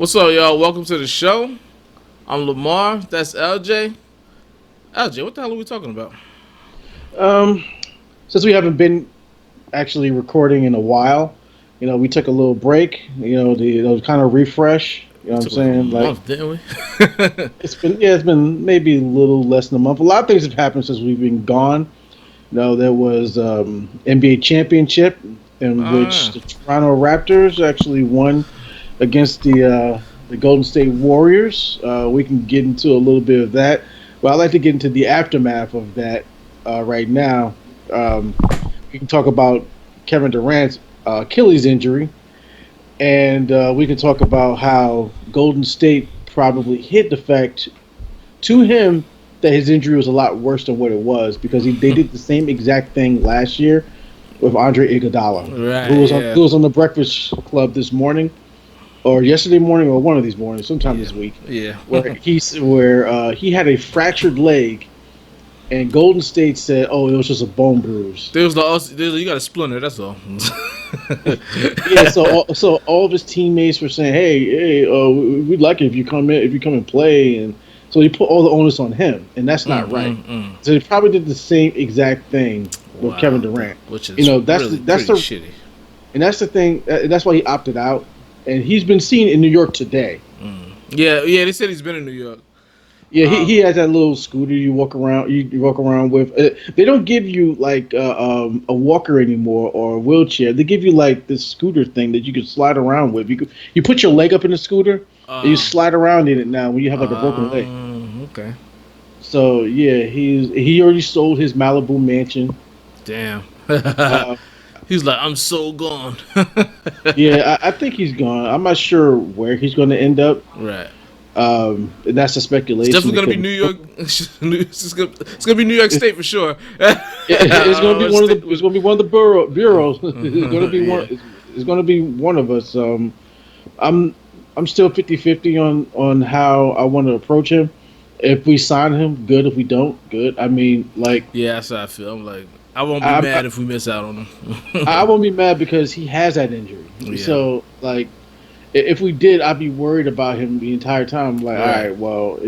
What's up, y'all? Welcome to the show. I'm Lemar. That's LJ. LJ, what the hell are we talking about? Um, since we haven't been actually recording in a while, we took a little break. Kind of refresh. You know We what I'm took like a saying? Like month, didn't we? it's been maybe a little less than a month. A lot of things have happened since we've been gone. There was NBA championship in which Ah, the Toronto Raptors actually won against the Golden State Warriors. We can get into a little bit of that, but I'd like to get into the aftermath of that right now. Um, we can talk about Kevin Durant's Achilles injury, and we can talk about how Golden State probably hid the fact to him that his injury was a lot worse than what it was because they did the same exact thing last year with Andre Iguodala, right, yeah, who was on the Breakfast Club this morning or yesterday morning or one of these mornings, sometime yeah, this week, yeah. where he had a fractured leg, and Golden State said, "Oh, it was just a bone bruise." You got a splinter. That's all. Yeah, so all of his teammates were saying, "Hey, we'd like it if you come and play," and so he put all the onus on him, and that's not right. Mm. So they probably did the same exact thing with Kevin Wow, Durant. which is really That's pretty the shitty. and that's the thing. That's why he opted out, and he's been seen in New York today. Yeah, yeah. They said he's been in New York. Yeah, he Um, has that little scooter you walk around with. They don't give you like a walker anymore or a wheelchair. They give you like this scooter thing that you can slide around with. You put your leg up in the scooter and you uh, slide around in it now when you have like a broken leg. okay. So yeah, he already sold his Malibu mansion. Damn. Uh, He's like, I'm so gone. yeah, I think he's gone. I'm not sure where he's going to end up. Right. And that's a It's speculation. definitely gonna be New York. It's gonna be New York State for sure. It's going to be one of the. It's going to be one of the bureaus. It's going to be one. Yeah. It's going to be one of us. I'm I'm still 50-50 on how I want to approach him. If we sign him, good. If we don't, good. I mean, like Yeah, that's how I feel. I'm like, I won't be I mad if we miss out on I him. won't be mad because he has that injury. Yeah. So like if we did, I'd be worried about him the entire time. Like, all Right. right, well,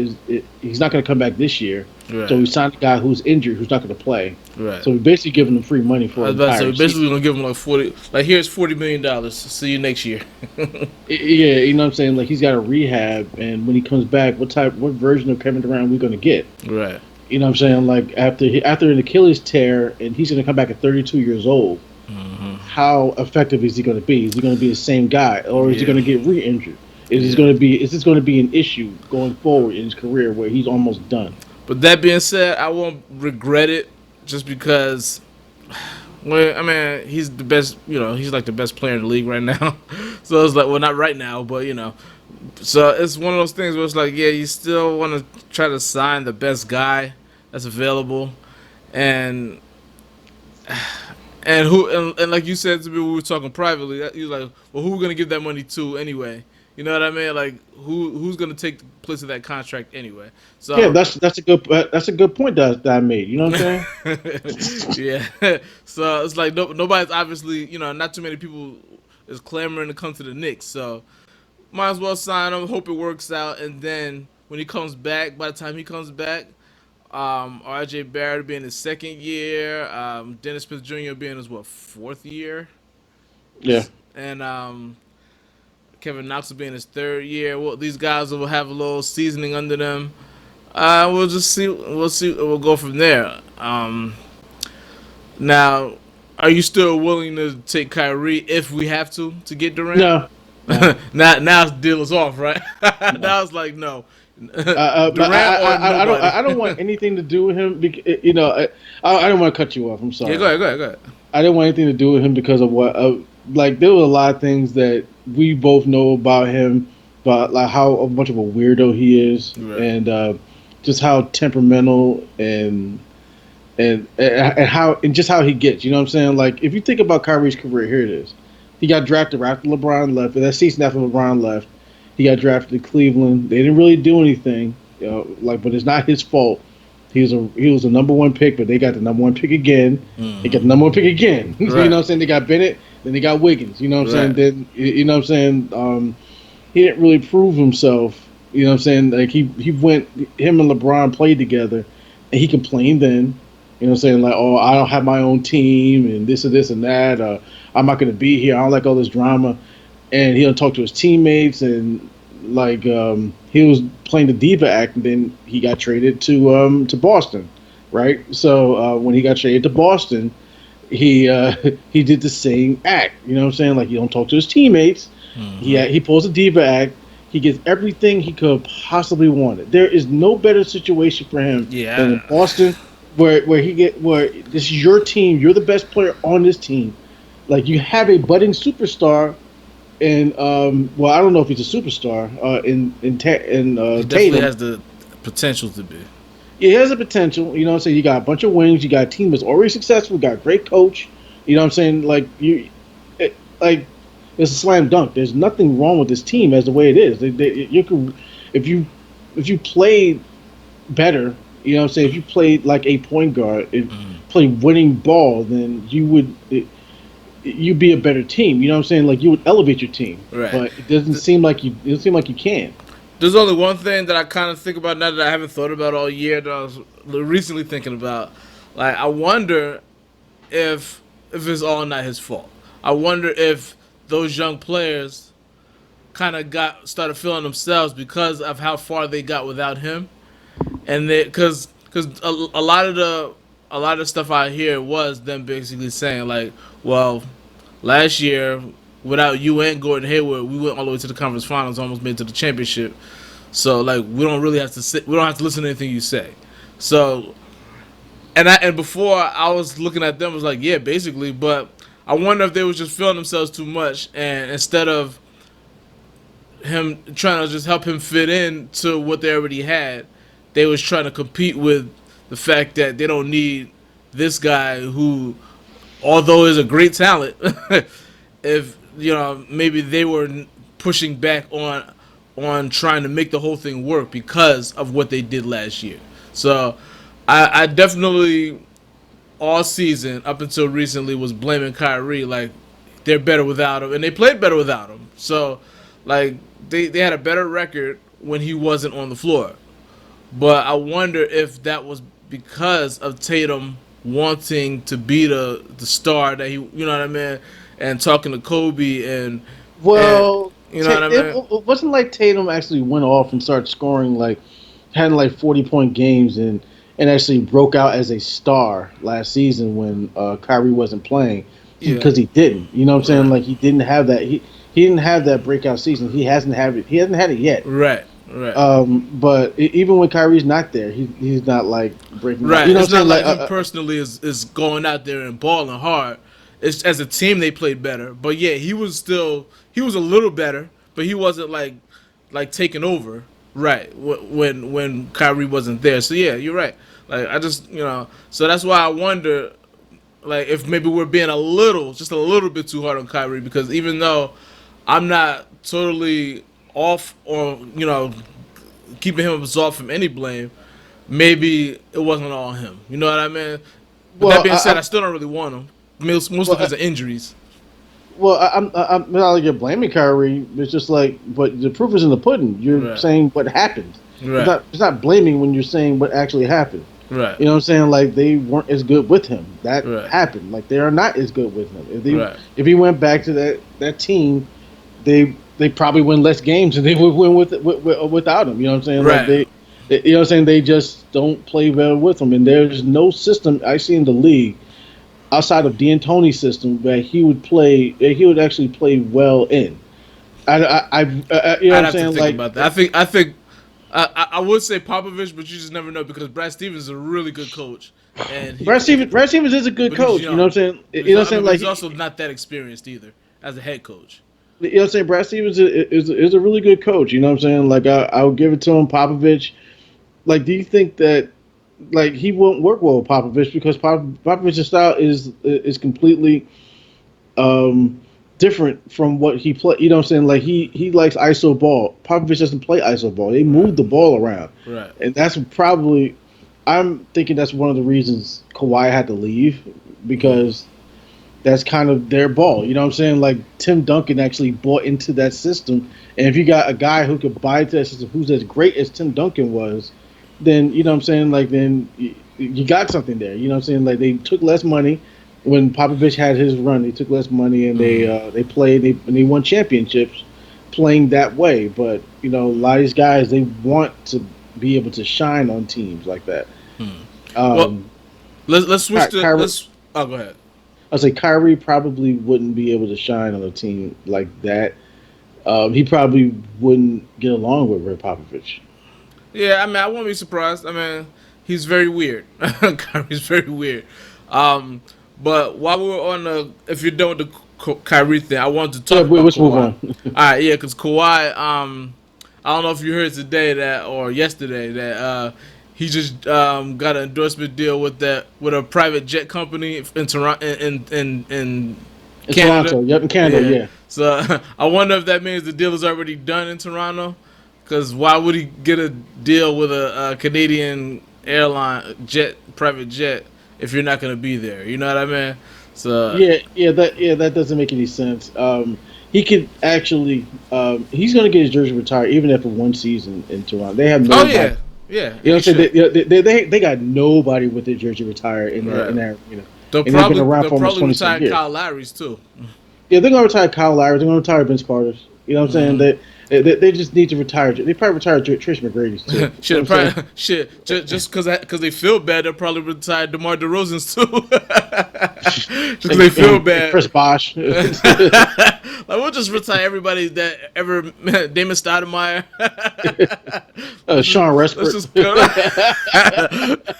he's not going to come back this year. So Right. we signed a guy who's injured, who's not going to play. Right. So we're basically giving him free money I for was an about to say, entire we're season. basically gonna give him like 40. Like, here's $40 million. See you next year. Yeah, you know what I'm saying? Like he's got a rehab, and when he comes back, what version of Kevin Durant are we going to get? Right. You know what I'm saying? Like after an Achilles tear, and he's going to come back at 32 years old. How effective is he going to be? Is he going to be the same guy, or is he Yeah. going to get re-injured? Yeah. Is this going to be an issue going forward in his career where he's almost done? But that being said, I won't regret it just because. Well, I mean, he's the best. He's like the best player in the league right now. So it's like, well, not right now, but. So it's one of those things where it's like, yeah, you still want to try to sign the best guy that's available, and and like you said to me, when we were talking privately. You like, well, who are we gonna give that money to anyway? You know what I mean? Like, who's gonna take the place of that contract anyway? Yeah, So that's a good point that I made. You know what I'm saying? yeah, so it's like nobody's obviously, not too many people is clamoring to come to the Knicks. So might as well sign him. Hope it works out, and then when he comes back, by the time he comes back, R.J. Barrett will be in his second year. Dennis Smith Jr. will be in his fourth year, Yeah. and Kevin Knox will be in his third year. Well, these guys will have a little seasoning under them. We'll just see. We'll see. We'll go from there. Now, are you still willing to take Kyrie if we have to get Durant? No. No. Now the deal is off, right? No. Now it's like no, But Durant or nobody. I don't want anything to do with him. I don't want to cut you off. I'm Yeah, sorry. go ahead. I didn't want anything to do with him because of what. Like there were a lot of things that we both know about him, but like how much of a weirdo he is, Right. and just how temperamental and just how he gets. You know what I'm saying? Like if you think about Kyrie's career, here it is. He got drafted right after LeBron left. That season after LeBron left, he got drafted to Cleveland. They didn't really do anything, but it's not his fault. He was a number one pick, but they got the number one pick again. They got the number one pick again. You know Right. what I'm saying? They got Bennett, then they got Wiggins. You know what I'm saying? Right. Then you know what I'm saying? he didn't really prove himself. You know what I'm saying? Like he went, him and LeBron played together, and he complained then. You know what I'm saying? Like, oh, I don't have my own team and this and that. I'm not going to be here. I don't like all this drama. And he don't talk to his teammates, and like he was playing the diva act, and then he got traded to Boston, right? So when he got traded to Boston, he he did the same act. You know what I'm saying? Like, he don't talk to his teammates. He pulls a diva act. He gets everything he could possibly wanted. There is no better situation for him than in Yeah. Boston, where this is your team. You're the best player on this team. Like, you have a budding superstar, and well, I don't know if he's a superstar He definitely Tatum. has the potential to be. He has a potential. You know what I'm saying? You got a bunch of wings. You got a team that's already successful. You got a great coach. You know what I'm saying? Like, it's a slam dunk. There's nothing wrong with this team as the way it is. You could, if you if you played better, you know what I'm saying? If you played like a point guard and played winning ball, then you'd be a better team. You know what I'm saying? Like, you would elevate your team. Right. But it doesn't seem like you. It doesn't seem like you can. There's only one thing that I kind of think about now that I haven't thought about all year that I was recently thinking about. Like, I wonder if it's all not his fault. I wonder if those young players kind of got started feeling themselves because of how far they got without him, and they because a lot of the stuff I hear was them basically saying like, well, last year without you and Gordon Hayward, we went all the way to the conference finals, almost made it to the championship. So like we don't really have to sit, we don't have to listen to anything you say. So and before I was looking at them, I was like, yeah, basically, but I wonder if they was just feeling themselves too much, and instead of him trying to just help him fit in to what they already had, they was trying to compete with the fact that they don't need this guy who, although is a great talent, if maybe they were pushing back on trying to make the whole thing work because of what they did last year. So I definitely all season up until recently was blaming Kyrie, like they're better without him, and they played better without him. So like they had a better record when he wasn't on the floor. But I wonder if that was because of Tatum wanting to be the star that he, you know what I mean, and talking to Kobe and Well, you know what I mean. it wasn't like Tatum actually went off and started scoring, like had like 40-point games, and actually broke out as a star last season when Kyrie wasn't playing, Yeah, because he didn't. You know what I'm saying? right, Like, he didn't have that. He didn't have that breakout season. He hasn't had it. He hasn't had it yet. right, right. But even when Kyrie's not there, he's not like breaking out. Right. You know It's what I'm not saying? like him personally is going out there and balling hard. It's as a team they played better. But yeah, he was a little better, but he wasn't like taking over. Right. When Kyrie wasn't there. So yeah, you're right. Like I just so that's why I wonder like if maybe we're being just a little bit too hard on Kyrie, because even though I'm not totally off or keeping him absolved from any blame, maybe it wasn't all him. You know what I mean? But that Well, being said, I still don't really want him, mostly well, because of injuries. I'm not like you're blaming Kyrie. It's just like, but the proof is in the pudding. You're Right. saying what happened. Right. It's not blaming when you're saying what actually happened. Right. You know what I'm saying? Like, they weren't as good with him. That Right. happened. Like, they are not as good with him. Right. If he went back to that team, they probably win less games than they would win without him. You know what I'm saying? Right. Like, you know what I'm saying? They just don't play well with him. And there's no system I see in the league outside of D'Antoni's system that he would actually play well in. You know I'd what I'm have to saying? think Like, about that. I would say Popovich, but you just never know because Brad Stevens is a really good coach, and Brad Stevens is a good but he's coach. You know young. what I'm saying? But You know what I'm saying? but Like, he's also not that experienced either as a head coach. you know what I'm saying? Brad Stevens is a really good coach. You know what I'm saying? Like, I would give it to him. Popovich. Like, do you think that, like, he won't work well with Popovich because Popovich's style is completely different from what he play. You know what I'm saying? Like, he likes iso ball. Popovich doesn't play iso ball. They move the ball around, Right. and that's probably. I'm thinking that's one of the reasons Kawhi had to leave, because that's kind of their ball. You know what I'm saying? Like Tim Duncan actually bought into that system, and if you got a guy who could buy into that system, who's as great as Tim Duncan was, then you know what I'm saying. Like then you got something there. You know what I'm saying? Like they took less money when Popovich had his run. They took less money and they played and they won championships playing that way. But you know, a lot of these guys they want to be able to shine on teams like that. Well, let's switch to Kyrie, let's. Oh, go ahead. I'll say Kyrie probably wouldn't be able to shine on a team like that. He probably wouldn't get along with Red Popovich. Yeah, I mean, I won't be surprised. I mean, he's very weird. Kyrie's very weird. But while we were on the, if you're done with the Kyrie thing, I wanted to talk about let's Kawhi. move on. All right, yeah, because Kawhi, I don't know if you heard today that or yesterday that he just got an endorsement deal with a private jet company in Toronto in Canada. Toronto, yep, in Canada, yeah. So I wonder if that means the deal is already done in Toronto. Because why would he get a deal with a Canadian airline private jet if you're not going to be there? You know what I mean? So that doesn't make any sense. He could actually, he's going to get his jersey retired even after one season in Toronto. They have nobody. Oh yeah. You know what I'm saying? They got nobody with their jersey retired in that arena. They'll probably retire Kyle Lowry's too. Yeah, they're going to retire Kyle Lowry. They're going to retire Vince Carter's. You know what I'm saying? They just need to retire. They probably retire Trish McGrady's too. Just because they feel bad, they'll probably retire DeMar DeRozan's too. Just because they feel bad. Chris Bosh. Like we'll just retire everybody that ever Damon Stoudemire. Sean Westbrook.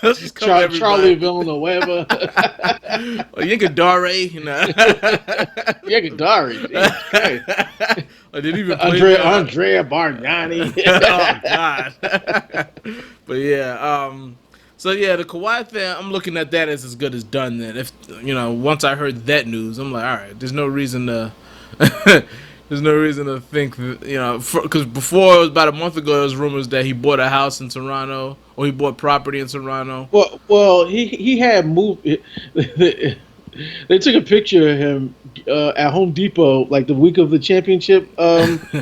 Let's just cover Charlie Villanueva. Yankadare, you know. Yankadare. I didn't even play Andrea Bargnani. Oh God. But yeah, so yeah, the Kawhi thing, I'm looking at that as good as done. Then, if once I heard that news, I'm like, all right, there's no reason to, think that, because before it was about a month ago, there was rumors that he bought a house in Toronto or he bought property in Toronto. Well, he had moved. They took a picture of him at Home Depot like the week of the championship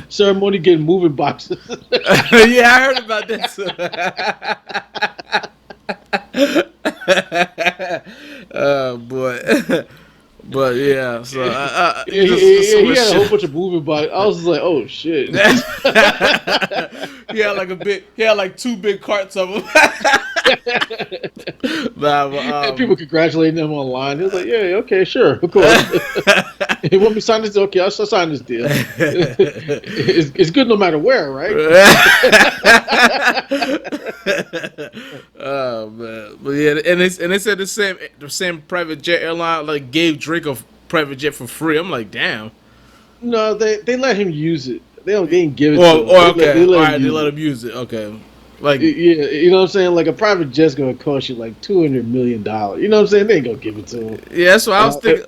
ceremony, getting moving boxes. Yeah, I heard about that too. Oh boy. But yeah, so he had a whole bunch of moving boxes. I was just like, oh shit. He had like two big carts of them. And people congratulating him online. He was like, yeah, okay, sure, of course. You want me to sign this deal? Okay, I'll sign this deal. It's good no matter where, right? Oh man, but yeah, and they said the same private jet airline like gave Drake a private jet for free. I'm like, damn. No, they let him use it. They didn't give it to him. Okay, they let him use it. Okay. Like, yeah, you know what I'm saying? Like a private jet's gonna cost you like $200 million. You know what I'm saying? They ain't gonna give it to him. Yeah, that's what I was thinking.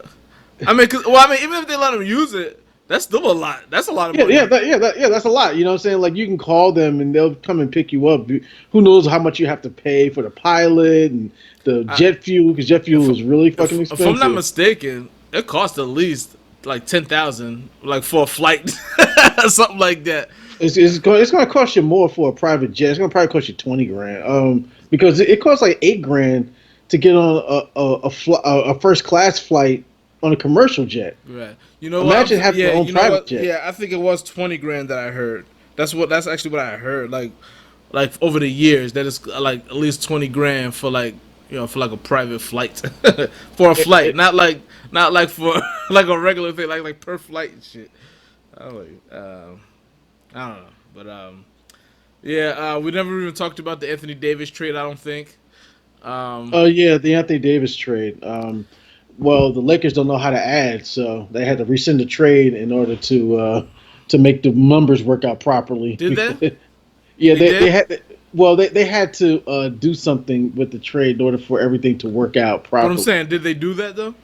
I mean, even if they let him use it, that's still a lot. That's a lot of money. Yeah, that's a lot. You know what I'm saying? Like you can call them and they'll come and pick you up. Who knows how much you have to pay for the pilot and the jet fuel? Because jet fuel is really fucking expensive. If I'm not mistaken, it costs at least like $10,000, like for a flight, something like that. It's going to cost you more for a private jet. It's going to probably cost you $20,000. Because it costs like $8,000 to get on a first class flight on a commercial jet. Right. Imagine having your own private jet. Yeah, I think it was $20,000 that I heard. That's actually what I heard. Like over the years, that is like at least $20,000 for for like a private flight, for a flight, not like for like a regular thing, like per flight and shit. I don't know, but yeah, we never even talked about the Anthony Davis trade. I don't think. Yeah, the Anthony Davis trade. Well, the Lakers don't know how to add, so they had to rescind the trade in order to make the numbers work out properly. Did they? Yeah, they had. Well, they had to do something with the trade in order for everything to work out properly. What I'm saying, did they do that though?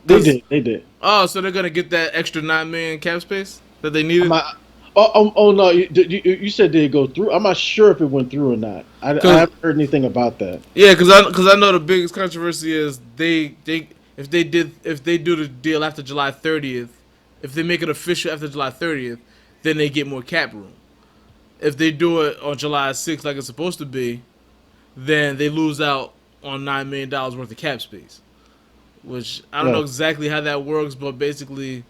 They did. Oh, so they're gonna get that extra $9 million cap space that they needed. Oh no! You said did it go through? I'm not sure if it went through or not. I haven't heard anything about that. Yeah, because I know the biggest controversy is if they do the deal after July 30th, if they make it official after July 30th, then they get more cap room. If they do it on July 6th like it's supposed to be, then they lose out on $9 million worth of cap space. Which I don't know Right. exactly how that works, but basically,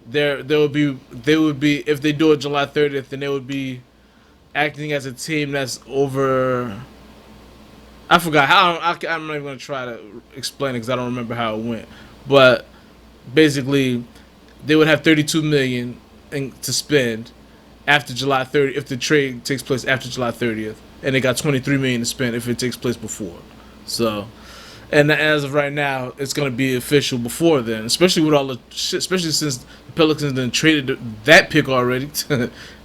there would be they would be if they do it July 30th, then they would be acting as a team that's over. I forgot how. I'm not even gonna try to explain it because I don't remember how it went. But basically, they would have 32 million to spend after July 30th if the trade takes place after July 30th, and they got 23 million to spend if it takes place before. So, and as of right now, it's gonna be official before then, especially with all the shit, especially since the Pelicans then traded that pick already,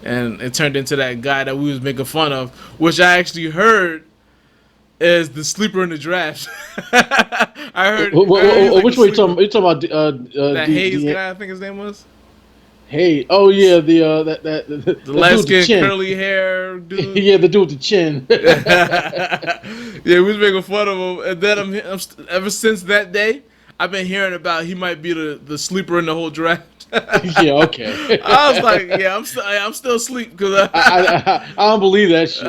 and it turned into that guy that we was making fun of, which I actually heard is the sleeper in the draft. I heard he's like Which a one you talking? sleeper. You talking about That Hayes guy, I think his name was. Hey, oh yeah, the The the dude light with the skinned chin. curly hair dude. Yeah, the dude with the chin. Yeah, we was making fun of him, and then ever since that day, I've been hearing about he might be the sleeper in the whole draft. Yeah, okay. I was like, yeah, I'm still asleep because I don't believe that shit.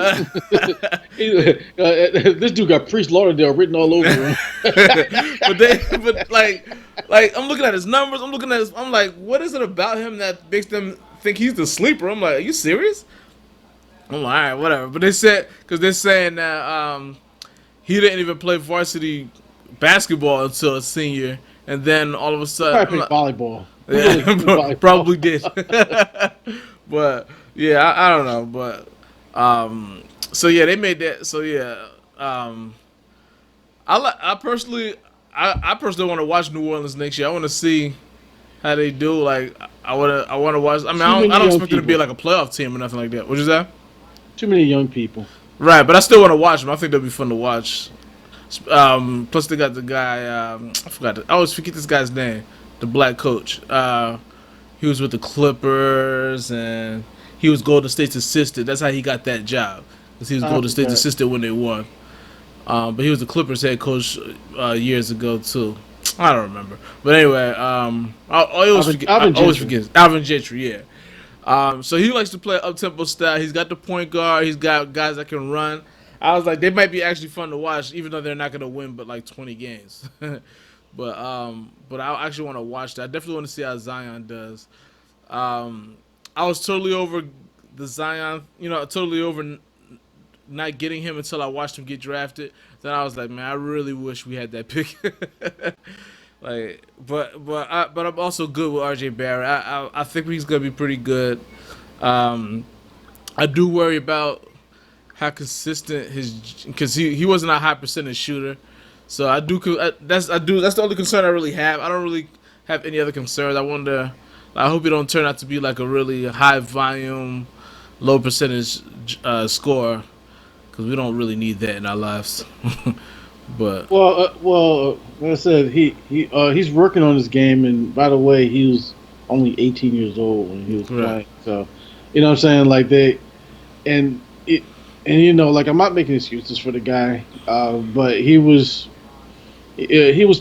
This dude got Priest Lauderdale written all over him. but like I'm looking at his numbers, I'm like, what is it about him that makes them think he's the sleeper? I'm like, are you serious? I'm like, all right, whatever. But they said because they're saying that he didn't even play varsity basketball until a senior, and then all of a sudden, Probably played volleyball. yeah, Volleyball. probably did. But yeah, I don't know. But so yeah, they made that. So yeah, I personally, I personally want to watch New Orleans next year. I want to see how they do. Like I want to watch. I mean, Too many I don't young expect it to be people. like a playoff team or nothing like that. What is that? Too many young people. Right, but I still want to watch them. I think they'll be fun to watch. Plus, they got the guy. I forgot. I always forget this guy's name. The black coach. He was with the Clippers, and he was Golden State's assistant. That's how he got that job, because he was I Golden State's forgot. assistant when they won. But he was the Clippers head coach years ago too. I don't remember, but anyway, I Alvin always Gentry. forget Alvin Gentry. Yeah. So he likes to play up tempo style. He's got the point guard. He's got guys that can run. I was like, they might be actually fun to watch, even though they're not going to win but like 20 games. But I actually want to watch that. I definitely want to see how Zion does. I was totally over the Zion, totally over not getting him until I watched him get drafted. Then I was like, man, I really wish we had that pick. Like, but I'm also good with RJ Barrett. I think he's gonna be pretty good. I do worry about how consistent because he wasn't a high percentage shooter. So that's the only concern I really have. I don't really have any other concerns. I hope he don't turn out to be like a really high volume, low percentage scorer, because we don't really need that in our lives. But Like I said, he's working on his game, and by the way, he was only 18 years old when he was right, playing. So, you know what I'm saying? Like and it, like I'm not making excuses for the guy, but he was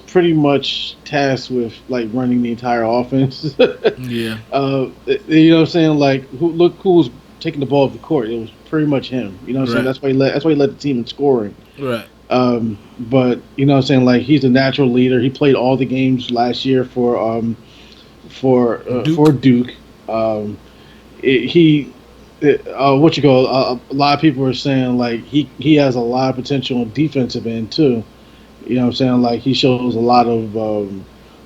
pretty much tasked with like running the entire offense. yeah, You know what I'm saying? Like who was taking the ball off the court? It was pretty much him. You know what I'm saying? right, That's why he led the team in scoring. right, But you know what I'm saying? Like he's a natural leader. He played all the games last year for Duke, Duke. He what you call a lot of people are saying like he has a lot of potential on defensive end too. You know what I'm saying? Like he shows a lot of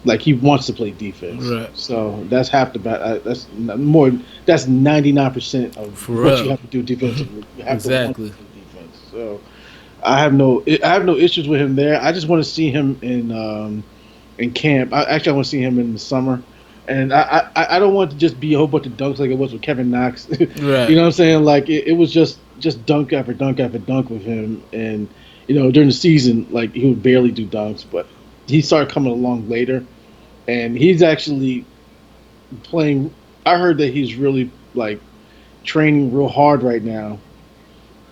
like he wants to play defense. right, So that's half the bat. That's 99% of for what you real, have to do defensively. You have to want to exactly. play defense. So I have no issues with him there. I just want to see him in camp. I want to see him in the summer. And I don't want it to just be a whole bunch of dunks like it was with Kevin Knox. You Right. know what I'm saying? Like it was just dunk after dunk after dunk with him. And during the season, like he would barely do dunks, but he started coming along later, and he's actually playing. I heard that he's really like training real hard right now,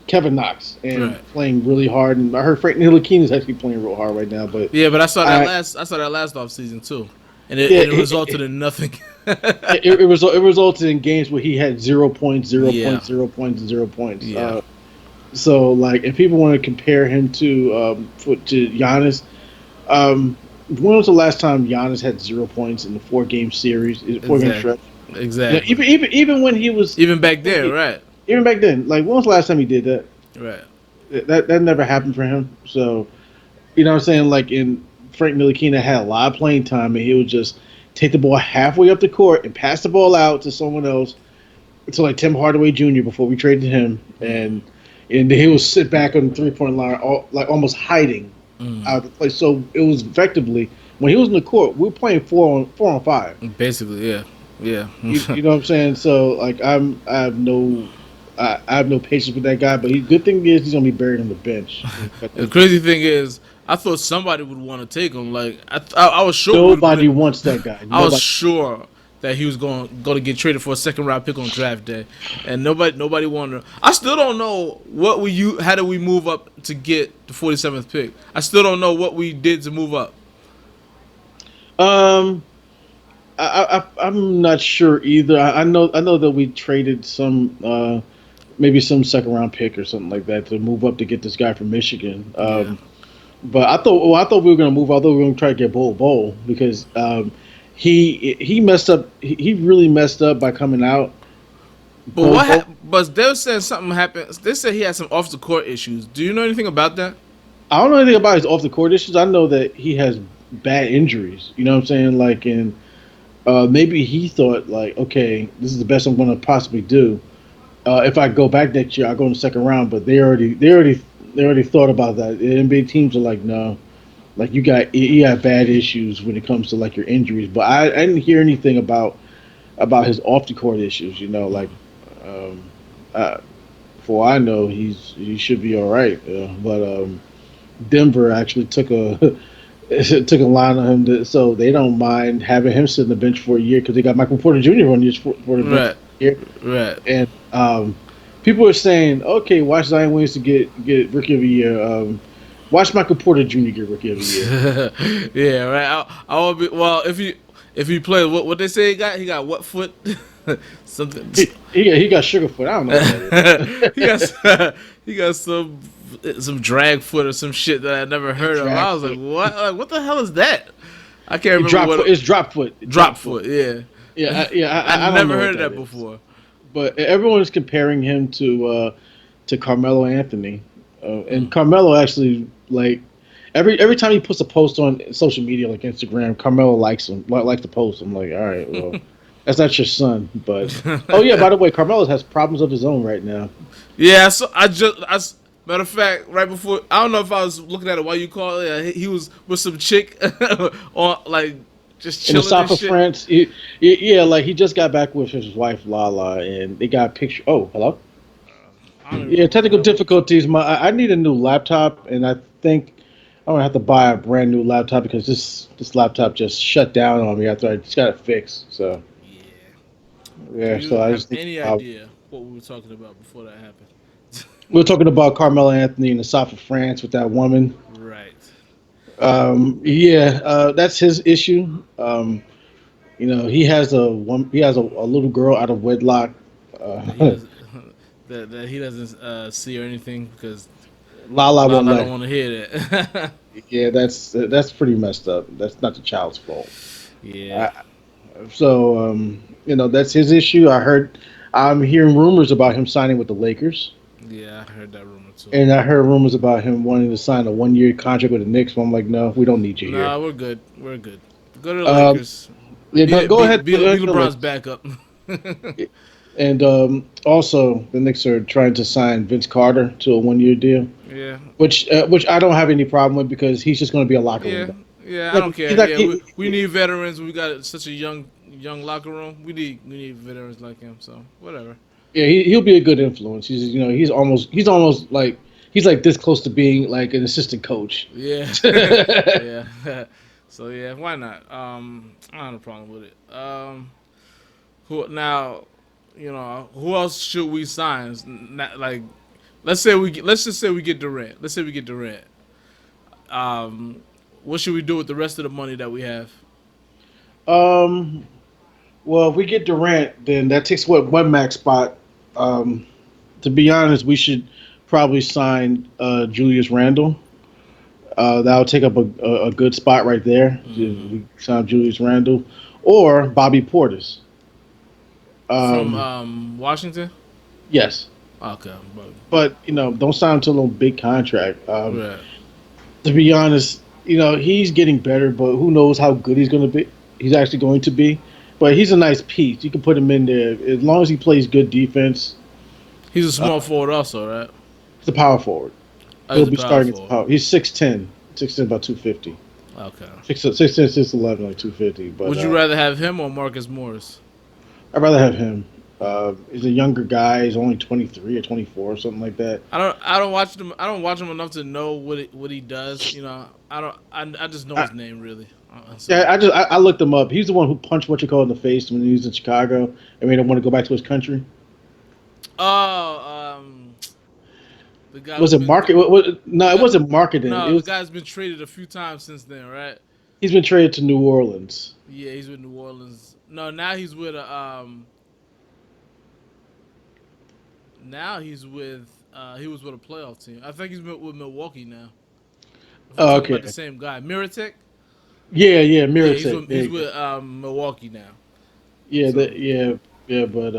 Kevin Knox and Right. playing really hard. And I heard Frank Ntilikina is actually playing real hard right now. But Yeah, but I I saw that last off season too, yeah, and it resulted in nothing. it resulted in games where he had 0 points, zero Yeah, points, 0 points, 0 points. yeah, So like, if people want to compare him to Giannis, when was the last time Giannis had 0 points in the 4 game series, 4 game exactly, stretch? exactly. Even when he was Even back there, right, even back then, like when was the last time he did that? right. That never happened for him. So you know what I'm saying? Like in Frank Ntilikina had a lot of playing time, and he would just take the ball halfway up the court and pass the ball out to someone else, to like Tim Hardaway Jr. before we traded him, and he would sit back on the 3 point line, like almost hiding out of the play. So it was effectively, when he was in the court, we were playing 4 on 5. Basically, yeah, yeah. You know what I'm saying? So like I have no patience with that guy. But good thing is he's gonna be buried on the bench. The crazy thing is, I thought somebody would want to take him. Like I was sure we would have Nobody been. wants that guy. I was Nobody. sure that he was going to get traded for a second round pick on draft day, and nobody wanted. I still don't know what how did we move up to get the 47th pick. I still don't know what we did to move up. Um, I'm not sure either. I know that we traded some maybe some second round pick or something like that to move up to get this guy from Michigan. Yeah, But I thought we were gonna move. I thought we were gonna try to get Bowl because he messed up. He really messed up by coming out. but Bol Bol, but they said something happened. They said he had some off the court issues. Do you know anything about that? I don't know anything about his off the court issues. I know that he has bad injuries. You know what I'm saying? Like, and maybe he thought like, okay, this is the best I'm going to possibly do. If I go back next year, I go in the second round. But they already thought about that. The NBA teams are like, no, like you got bad issues when it comes to like your injuries. But I didn't hear anything about his off the court issues. You know, like um, uh, for all I know, he should be all right. But Denver actually took a took a line on him, so they don't mind having him sit on the bench for a year because they got Michael Porter Jr. on for the bench Right, here. right. And people are saying, okay, watch Zion Williamson get Rookie of the Year. Watch Michael Porter Jr. get Rookie of the Year. Yeah, right. I will be well if he plays. What they say he got what foot? Something. He got Sugarfoot. I don't know what that he got he got some drag foot or some shit that I never is. heard of. Drag I was like, foot. what? Like, what the hell is that? I can't remember what It's drop foot. drop foot. Yeah, Yeah. I I don't never know heard what of that that is. before. But everyone is comparing him to Carmelo Anthony, and Carmelo actually like every time he puts a post on social media like Instagram, Carmelo likes the post. I'm like, all right, well, that's not your son, but oh yeah, by the way, Carmelo has problems of his own right now. Yeah, so matter of fact, right before I don't know if I was looking at it while you called it. He was with some chick on like just In the chilling and south of shit. France, yeah, like he just got back with his wife Lala, and they got a picture. Oh, hello. I don't even Yeah, know what the technical hell. difficulties. I need a new laptop, and I think I'm gonna have to buy a brand new laptop because this laptop just shut down on me after I just got it fixed. So Yeah. Do yeah, you so I have just need. any idea what we were talking about before that happened? We are talking about Carmelo Anthony in the south of France with that woman. Right. Yeah, that's his issue. You know, he has a little girl out of wedlock. That he Uh, does that he doesn't see or anything because Lala won't Lala let don't him. want to hear that. Yeah, that's pretty messed up. That's not the child's fault. Yeah. I, so you know, that's his issue. I'm hearing rumors about him signing with the Lakers, Yeah, I heard that rumor too. and I heard rumors about him wanting to sign a 1 year contract with the Knicks. But I'm like, no, we don't need you here. Nah, we're good. We're good. Go to the Um, Lakers. yeah, no, go ahead. Go Be ahead to the LeBron's Lakers. backup. And also, the Knicks are trying to sign Vince Carter to a 1 year deal, Yeah. which I don't have any problem with because he's just going to be a locker room Yeah. guy. Yeah, I Like, don't he's care. not, Yeah, we need veterans. We got such a young locker room. We need veterans like him. So whatever. yeah, he'll be a good influence. He's almost like he's like this close to being like an assistant coach. Yeah. Yeah. So yeah, why not? I don't have a problem with it. Who now? You know, who else should we sign? Not like let's just say we get Durant. Let's say we get Durant. Um, what should we do with the rest of the money that we have? Um, well, if we get Durant, then that takes what one max spot. Um, to be honest, we should probably sign Julius Randle. That'll take up a good spot right there. Mm-hmm. We sign Julius Randle or Bobby Portis. From Um, Washington. yes, Okay, but but don't sign him to a little big contract. right. To be honest, he's getting better, but who knows how good he's going to be? He's actually going to be. But he's a nice piece. You can put him in there as long as he plays good defense. He's a Uh, small forward, also, right? he's a power forward. Oh, He'll he's a be power starting as a forward. power. He's 6'10", 6'10", about 250. Okay. 6'10", 6'11", like 250. But Would you rather have him or Marcus Morris? I'd rather have him. He's a younger guy. He's only 23 or 24 or something like that. I don't watch him. I don't watch him enough to know what he does. I don't. I just know I, his name really. So. yeah, I looked him up. He's the one who punched what you call in the face when he was in Chicago and made him want to go back to his country. Oh, the guy Was who's it been market? No, it got wasn't marketing. It no, the was guy's been traded a few times since then, right? he's been traded to New Orleans. Yeah, he's with New Orleans. No, now he's with a Now he's with he was with a playoff team. I think he's with Milwaukee now. If we're Oh, talking about the okay. same guy, Miritek. Yeah, Yeah, Mirotic. There he's you go. with Milwaukee now. Yeah, So yeah, but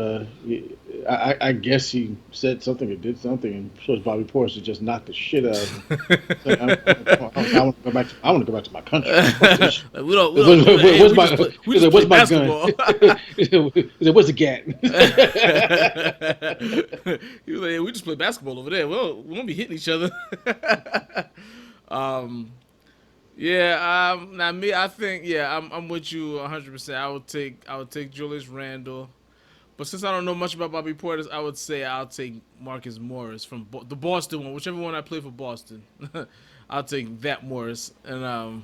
I guess he said something or did something, and so Bobby Portis just knocked the shit out of him. Like, I want to go back. I want to go back to my country. Fuck this shit. like, we don't we don't. Hey, Where's my we he's just like, play where's my gun? basketball. He said, where's the gat? He was like, hey, we just play basketball over there. Well, we don't be hitting each other. um, yeah. Now me, I think yeah, I'm with you 100%. I would take Julius Randle. But since I don't know much about Bobby Portis, I would say I'll take Marcus Morris from the Boston one, whichever one I play for Boston. I'll take that Morris, and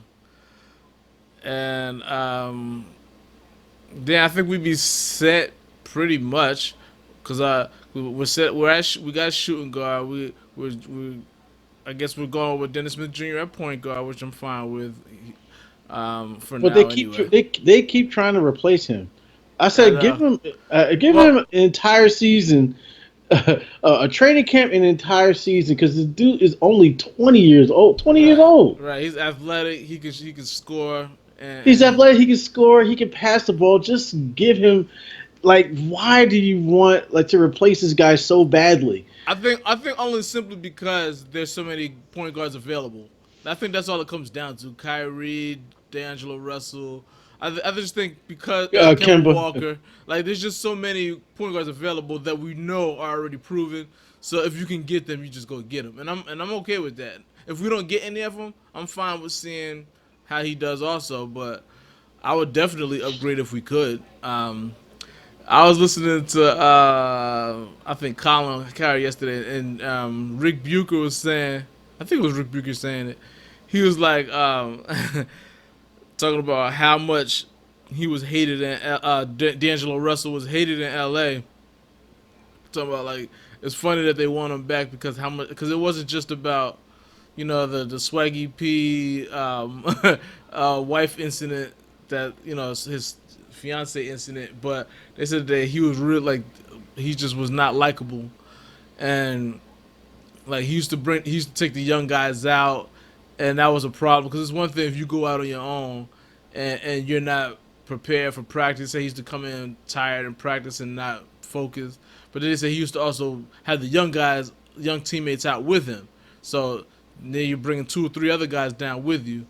then I think we'd be set pretty much because we're set. We got shooting guard. We I guess we're going with Dennis Smith Jr. at point guard, which I'm fine with for But they now keep anyway. they keep trying to replace him. I I said, know. give him Well, an entire season, a training camp, an entire season, because the dude is only 20 years old. 20 years right, old. right. He's athletic. He can score He's and athletic. He can score. He can pass the ball. Just give him, like, why do you want like to replace this guy so badly? I think only simply because there's so many point guards available. I think that's all it comes down to. Kyrie, D'Angelo Russell. I just think because Kemba Kemba. Walker, like there's just so many point guards available that we know are already proven. So if you can get them, you just go get them, and I'm okay with that. If we don't get any of them, I'm fine with seeing how he does also. But I would definitely upgrade if we could. I was listening to I think Colin Carey yesterday, and Rick Bucher was saying, I think it was Rick Bucher saying it. He was like talking about how much he was hated in D'Angelo Russell was hated in L.A. Talking about like it's funny that they want him back because how much because it wasn't just about the Swaggy P wife incident that his fiance incident, but they said that he was real like he just was not likable, and like he used to take the young guys out, and that was a problem because it's one thing if you go out on your own, and you're not prepared for practice. Say he used to come in tired and practice and not focused, but they say he used to also have the young teammates out with him. So then you're bringing two or three other guys down with you,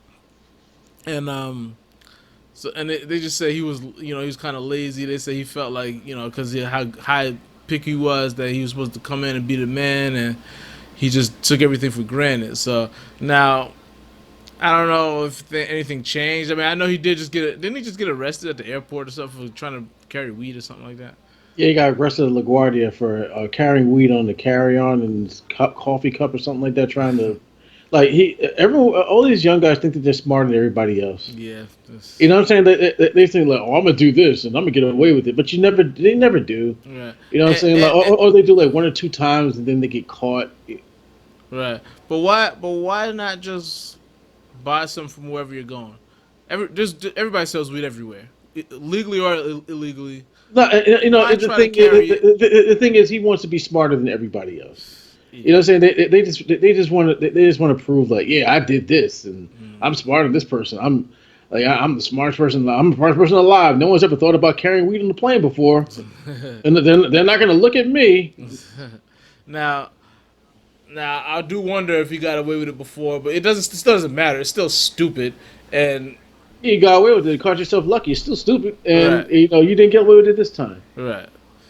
and they just say he was he was kind of lazy. They say he felt like because how high pick he was that he was supposed to come in and be the man, and he just took everything for granted. So now I don't know if anything changed. I mean, I know he did just didn't he just get arrested at the airport or something for trying to carry weed or something like that? Yeah, he got arrested at LaGuardia for carrying weed on the carry-on and his coffee cup or something like that, trying to Like everyone, all these young guys think that they're smarter than everybody else. Yeah. You know what I'm saying? They think like, oh, I'm gonna do this and I'm gonna get away with it, but they never do. Right. You know what I'm saying? Like, or they do like one or two times and then they get caught. Right. But why? But why not just buy some from wherever you're going? Everybody sells weed everywhere, legally or illegally. No, Why the try to thing carry it? the thing is he wants to be smarter than everybody else. You know Yeah. what I'm saying? They just want to prove like, yeah, I did this and I'm smarter than this person. I'm the smartest person. I'm the smartest person alive. No one's ever thought about carrying weed on the plane before, and they're not going to look at me. now, now I do wonder if he got away with it before, but it still doesn't matter. It's still stupid, and You got away with it. You caught yourself lucky. It's still stupid, and right, you didn't get away with it this time. right.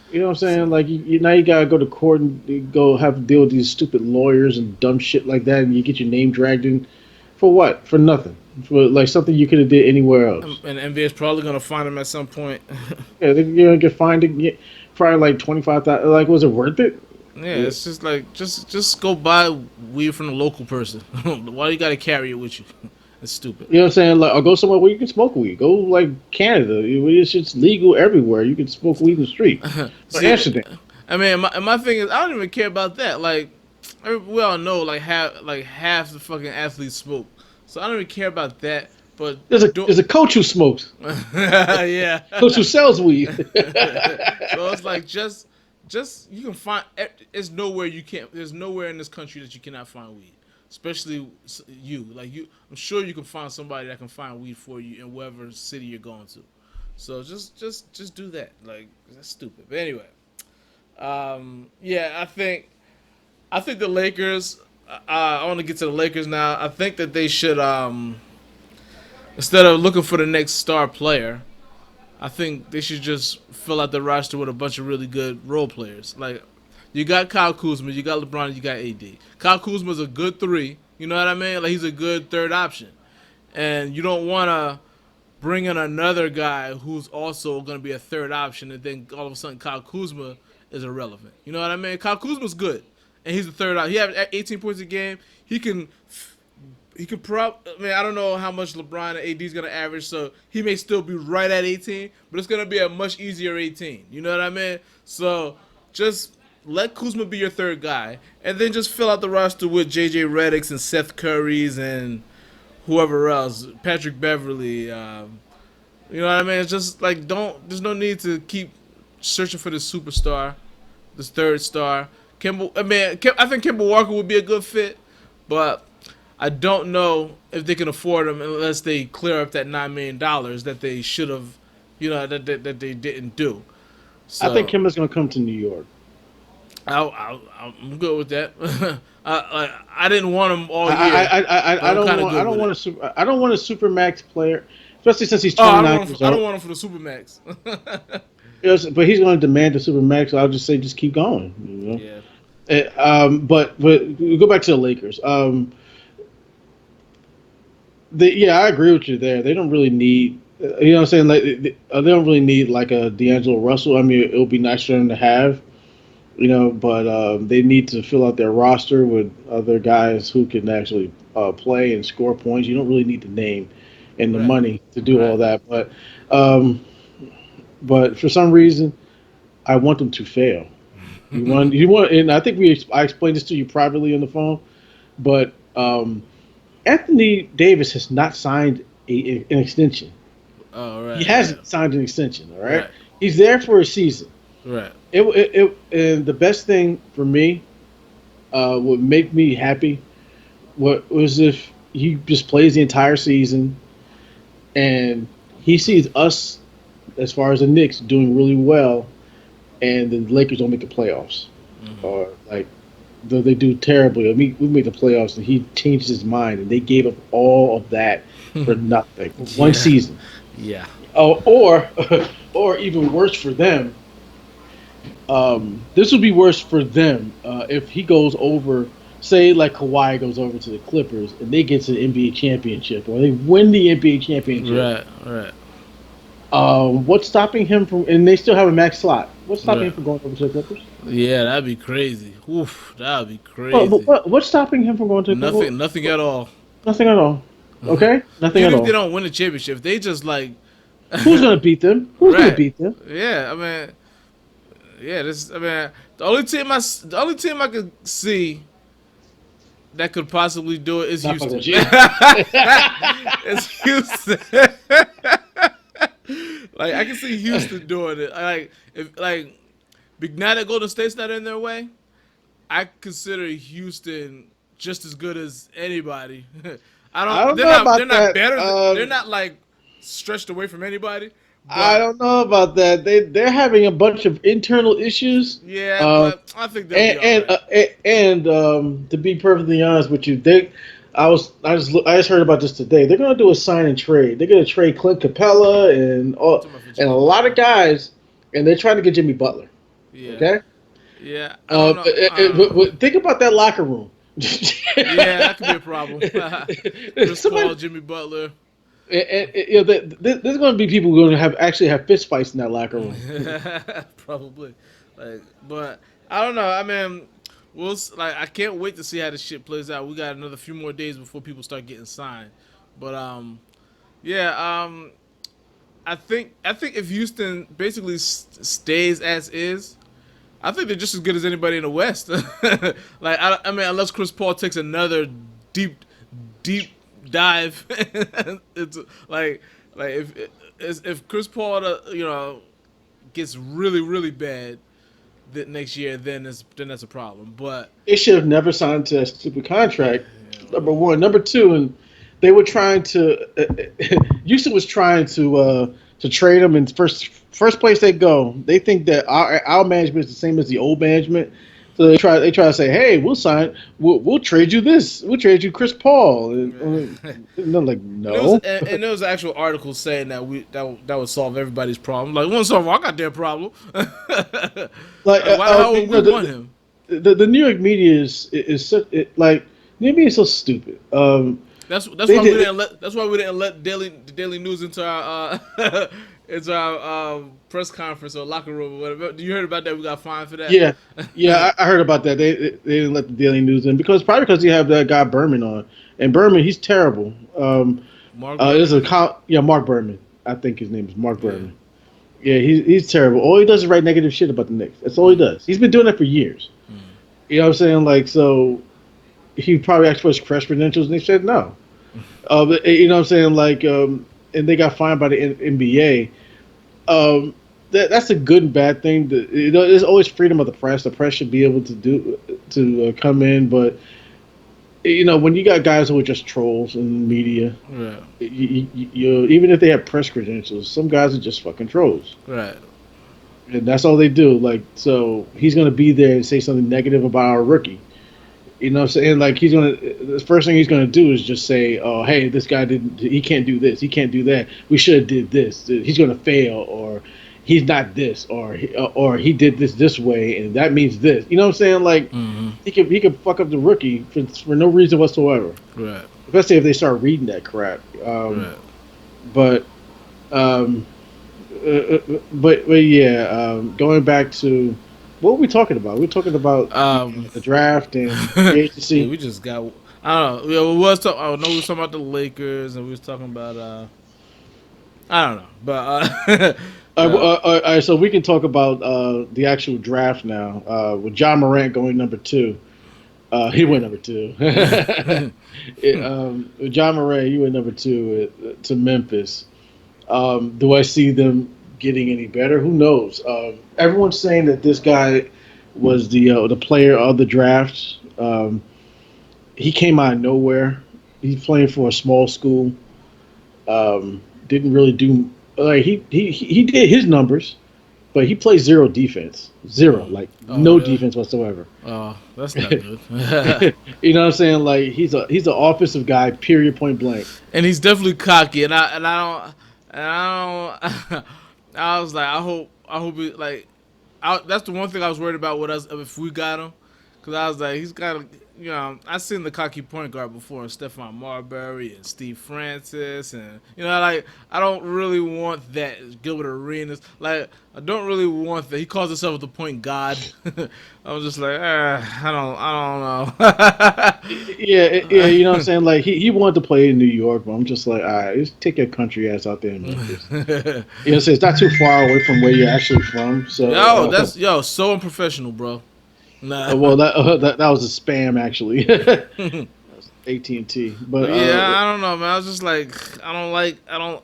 You know what I'm saying? So, Like now you gotta go to court and you go have to deal with these stupid lawyers and dumb shit like that, and you get your name dragged in for what? For nothing. For like something you could have did anywhere else. and NBA is probably gonna find him at some point. Yeah, you're gonna get fined. Probably like 25,000. Like, was it worth it? Yeah, Yeah. it's just like just go buy weed from the local person. Why you gotta carry it with you? It's stupid. You know what I'm saying? Like, or go somewhere where you can smoke weed. Go like Canada. It's just legal everywhere. You can smoke weed in the street. Or See, Amsterdam. I mean, my thing is, I don't even care about that. Like, we all know, half the fucking athletes smoke, so I don't even care about that. But There's a coach who smokes. yeah. Coach who sells weed. So it's like just you can find. It's nowhere you can't. There's nowhere in this country that you cannot find weed. Especially you, like you. I'm sure you can find somebody that can find weed for you in whatever city you're going to. So just do that. Like that's stupid. But anyway, yeah, I think the Lakers. I want to get to the Lakers now. I think that they should instead of looking for the next star player, I think they should just fill out the roster with a bunch of really good role players. Like you got Kyle Kuzma, you got LeBron, you got AD. Kyle Kuzma's a good three. You know what I mean? Like he's a good third option, and you don't want to bring in another guy who's also going to be a third option, and then all of a sudden Kyle Kuzma is irrelevant. You know what I mean? Kyle Kuzma's good, and he's the third option. He has 18 points a game. He can I mean, I don't know how much LeBron and AD is going to average, so he may still be right at 18, but it's going to be a much easier 18. You know what I mean? So just let Kuzma be your third guy, and then just fill out the roster with JJ Redick's and Seth Curry's and whoever else, Patrick Beverly. You know what I mean? It's just like there's no need to keep searching for this superstar, this third star. I think Kemba Walker would be a good fit, but I don't know if they can afford him unless they clear up that $9 million that they should have, that they didn't do. So I think Kimba's gonna come to New York. I'm good with that. I didn't want him all year. I don't want a super max player, especially since he's 29 years old. I don't want him for the supermax. Yes, but he's going to demand the super max. So I'll just say, just keep going. Yeah. But we go back to the Lakers. I agree with you there. They don't really need, you know what I'm saying? Like they don't really need like a D'Angelo Russell. I mean, it would be nice for them to have, but they need to fill out their roster with other guys who can actually play and score points. You don't really need the name and the money to do all that, but for some reason, I want them to fail. You want, and I think I explained this to you privately on the phone, but Anthony Davis has not signed an extension. Oh, right. He hasn't signed an extension. All right? Right. He's there for a season. Right. And the best thing for me, would make me happy, was if he just plays the entire season, and he sees us, as far as the Knicks, doing really well, and the Lakers don't make the playoffs, or like they do terribly. I mean, we made the playoffs, and he changed his mind, and they gave up all of that for nothing, one season. Yeah. Or even worse for them. This would be worse for them if he goes over. Say like Kawhi goes over to the Clippers and they get to the NBA championship, or they win the NBA championship. Right. What's stopping him from? And they still have a max slot. What's stopping Yeah, him from going over to the Clippers? yeah, that'd be crazy. Oof, that'd be But crazy. what's stopping him from going to the Clippers? Nothing at all. Nothing at all. Okay, nothing at Even if they all. don't win the championship, they just like, Who's gonna beat them? Who's gonna right? beat them? Yeah, I mean, yeah. This, I mean, the only team I could see that could possibly do it is Not fucking Houston. with you. It's Houston. Like I can see Houston doing it. Like if like now that Golden State's not in their way, I consider Houston just as good as anybody. I I don't. don't know They're about not that. better. They're not like stretched away from anybody. I But don't know about that. They're having a bunch of internal issues. yeah, Um, but I think they'll be all right. to be perfectly honest with you, I just heard about this today. They're gonna do a sign and trade. They're gonna trade Clint Capella Talking about for and a Jimmy lot of Butler. guys, and they're trying to get Jimmy Butler. Yeah, Okay. yeah. I don't know. But think about that locker room. Yeah, that could be a problem. Chris Somebody, Paul, Jimmy Butler. there's going to be people who are going to have actually have fist fights in that locker room. Probably. Like, but I don't know. I mean, like I can't wait to see how this shit plays out. We got another few more days before people start getting signed. But yeah, I think if Houston basically stays as is, I think they're just as good as anybody in the West. Like I mean, unless Chris Paul takes another deep, deep dive, it's like if Chris Paul, gets really really bad next year, then that's a problem. But They should have never signed to a stupid contract. yeah, Number one, number two, and they were trying to. Houston was trying to trade him, and first place they go, they think that our management is the same as the old management. So they try to say, hey, we'll trade you this, we'll trade you Chris Paul, and they're like, no. and there was an actual article saying that would solve everybody's problem. Like, we won't solve our goddamn problem. Like How would we want him? the New York media is such like New York media is so stupid. That's They why we did. didn't let the Daily News into our into our press conference or locker room or whatever. You heard about that? We got fined for that. Yeah, yeah, I heard about that. They didn't let the Daily News in because you have that guy Berman on, and Berman he's terrible. Mark Berman. Mark Berman. I think his name is Mark Yeah. Berman. Yeah, he's terrible. All he does is write negative shit about the Knicks. That's all he does. He's been doing that for years. You know what I'm saying? Like, so he probably asked for his press credentials, and they said no. You know what I'm saying? Like, and they got fined by the NBA. That's a good and bad thing. There's always freedom of the press. The press should be able to come in, but when you got guys who are just trolls in the media, Right. even if they have press credentials, some guys are just fucking trolls, Right. and that's all they do. Like, so he's gonna be there and say something negative about our rookie. You know what I'm saying? Like, the first thing he's gonna do is just say, "Oh, hey, this guy he can't do this, he can't do that. We should have did this. He's gonna fail, or he's not this, or he did this way, and that means this." You know what I'm saying? Like, he could fuck up the rookie for no reason whatsoever. Right. Especially if they start reading that crap. Right. But, um, but yeah, going back to what were we talking about? We were talking about the draft and the agency. Yeah, we just got. I don't know. Yeah, we was talking. I know we was talking about the Lakers, and we was talking about. I don't know, but All right, so we can talk about the actual draft now. With John Morant going number 2, he went number 2. With John Morant, he went number 2 to Memphis. Do I see them getting any better? Who knows? Everyone's saying that this guy was the player of the draft. He came out of nowhere. He's playing for a small school. Didn't really do like he did his numbers, but he plays zero defense, zero, like Oh, no really? defense whatsoever. oh, that's not good. You know what I'm saying? Like he's an offensive guy, period, point blank. And he's definitely cocky, and I don't. I was like, I hope that's the one thing I was worried about with us if we got him, because I was like, he's kind of I've seen the cocky point guard before, and Stephon Marbury and Steve Francis, and like I don't really want that. Gilbert Arenas, like I don't really want that. He calls himself the point god. I'm just like, I Yeah, you know what I'm saying? Like he wanted to play in New York, but I'm just like, all right, just take your country ass out there in Memphis. don't know. You know, so it's not too far away from where you're actually from. So, So unprofessional, bro. Nah. well, that was a spam actually. AT&T, but Yeah, I don't know, man. I was just like, I don't.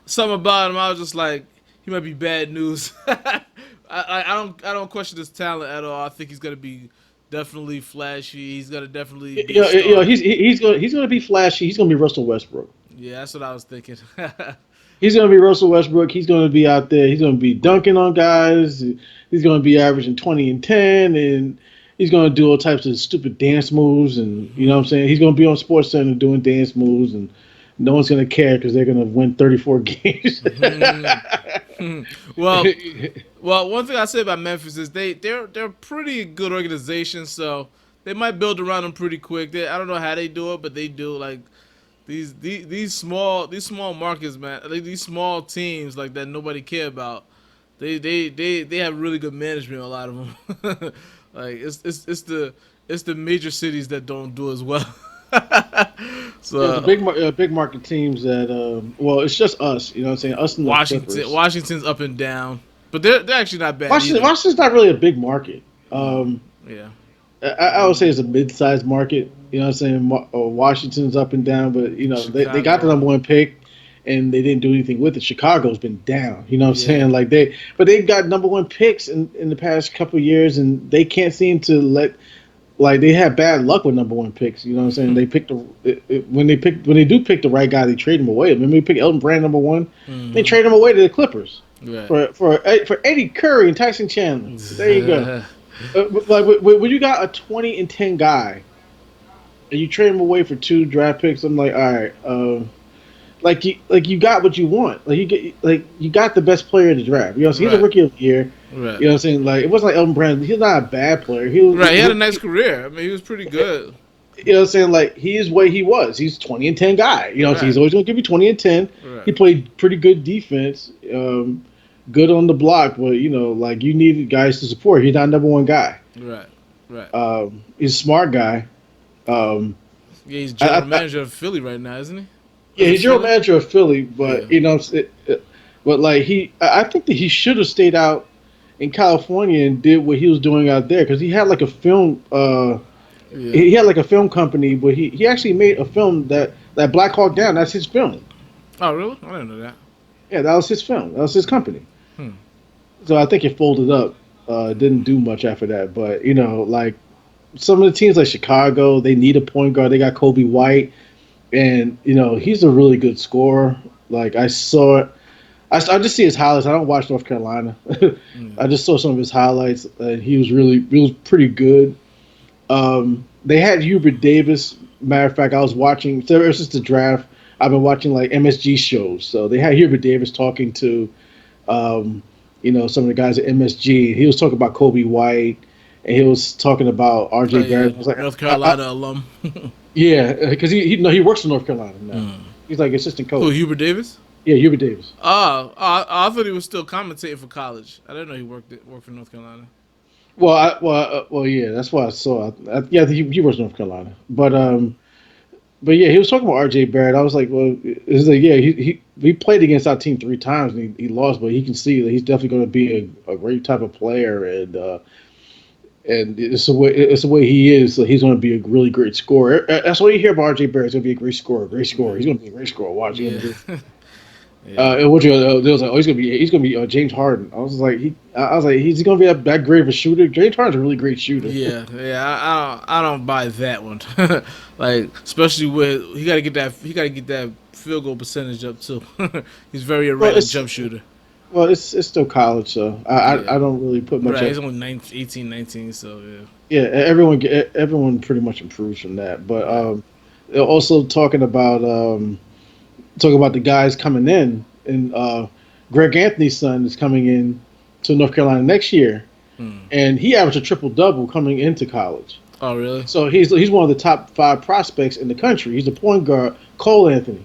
Something about him. I was just like, he might be bad news. I don't question his talent at all. I think he's gonna be definitely flashy. He's gonna definitely be a star. he's gonna be flashy. He's gonna be Russell Westbrook. Yeah, that's what I was thinking. He's going to be Russell Westbrook. He's going to be out there. He's going to be dunking on guys. He's going to be averaging 20 and 10, and he's going to do all types of stupid dance moves. And you know what I'm saying? He's going to be on Sports Center doing dance moves, and no one's going to care because they're going to win 34 games. well, one thing I say about Memphis is they're a pretty good organization, so they might build around them pretty quick. I don't know how they do it, but they do. Like these small markets, man. Like, these small teams like that nobody care about. They have really good management. A lot of them. Like it's the major cities that don't do as well. So the big market teams that well, it's just us. You know what I'm saying? Us and Washington's up and down, but they're actually not bad. Washington's not really a big market. Yeah. I would say it's a mid-sized market. You know what I'm saying? Washington's up and down, but they got the number one pick, and they didn't do anything with it. Chicago's been down. You know what I'm saying? Like they've got number one picks in the past couple of years, and they can't seem to let. Like they have bad luck with number one picks. You know what I'm saying? They pick when they do pick the right guy, they trade him away. Remember, they pick Elton Brand number one. Mm-hmm. They trade him away to the Clippers for Eddie Curry and Tyson Chandler. There you go. Like when you got a 20 and 10 guy, and you trade him away for 2 draft picks, I'm like, all right, you got what you want. You got the best player in the draft. You know, so he's a rookie of the year. Right. You know what I'm saying? Like it wasn't like Elton Brand. He's not a bad player. He had a nice career. I mean, he was pretty good. You know what I'm saying? Like he's what he was. He's 20 and 10 guy. You know, so he's always going to give you 20 and 10. Right. He played pretty good defense. Good on the block, but like you needed guys to support. He's not a number one guy. Right. He's a smart guy. He's general manager of Philly right now, isn't he? Yeah, he's general manager of Philly, but but like I think that he should have stayed out in California and did what he was doing out there because he had like a film. He had like a film company, but he actually made a film that Black Hawk Down. That's his film. Oh, really? I didn't know that. Yeah, that was his film. That was his company. So I think it folded up. Didn't do much after that, but like some of the teams like Chicago, they need a point guard. They got Kobe White, and he's a really good scorer. Like I saw it. I just see his highlights. I don't watch North Carolina. I just saw some of his highlights, and he was pretty good. They had Hubert Davis. Matter of fact, I was watching ever since the draft. I've been watching like MSG shows. So they had Hubert Davis talking to, some of the guys at MSG. He was talking about Kobe White, and he was talking about RJ Barrett. I was like, North Carolina alum. Yeah, because he works in North Carolina now. He's like assistant coach. Who, Hubert Davis? Yeah, Hubert Davis. I thought he was still commentating for college. I didn't know he worked for North Carolina. Well, yeah, that's what I saw. He works in North Carolina, but yeah, he was talking about RJ Barrett. I was like, well, it's like, yeah, he played against our team 3 times and he lost, but he can see that he's definitely going to be a great type of player, and it's the way he is. So he's going to be a really great scorer. That's what you hear about RJ Barrett. He's going to be a great scorer. He's going to be a great scorer. Watch him. And what they was like, he's gonna be James Harden. I was like, he's gonna be that great of a shooter. James Harden's a really great shooter. Yeah. I don't buy that one. Like, especially with he got to get that field goal percentage up too. He's very erratic jump shooter. Well, it's still college, so I don't really put much. Right, he's only 18, 19, so yeah. Yeah, everyone pretty much improves from that. But they're also talking about the guys coming in, and Greg Anthony's son is coming in to North Carolina next year, and he averaged a triple-double coming into college. Oh, really? So he's one of the top 5 prospects in the country. He's the point guard, Cole Anthony.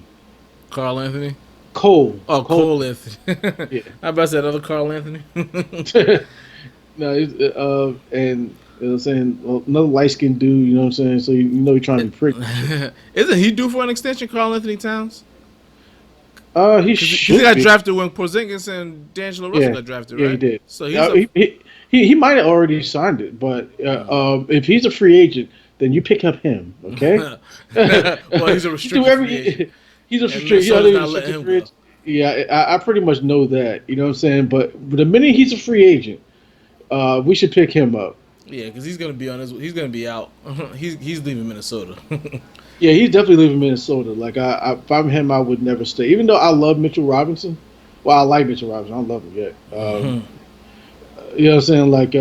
Carl Anthony? Oh, Cole. Cole Anthony. Yeah. How about that other Carl Anthony? No, and you know what I'm saying, well, another light skinned dude. You know what I'm saying. So you know he's trying to be pretty and shit. Isn't he due for an extension, Carl Anthony Towns? He Because he should got be. drafted when Porzingis and D'Angelo Russell Yeah, got drafted, yeah, he right? did. So he's a. He might have already signed it, but if he's a free agent, then you pick up him. Okay. Well, he's a You do restricted free agent, every. He's a and restricted. Minnesota's He's a not letting restricted him free go. agent. Yeah, I pretty much know that. You know what I'm saying. But the minute he's a free agent, we should pick him up. Yeah, because he's gonna be on his. He's gonna be out. He's leaving Minnesota. Yeah, he's definitely leaving Minnesota. Like if I'm him, I would never stay. Even though I love Mitchell Robinson. Well, I like Mitchell Robinson. I don't love him yet. You know what I'm saying? Like,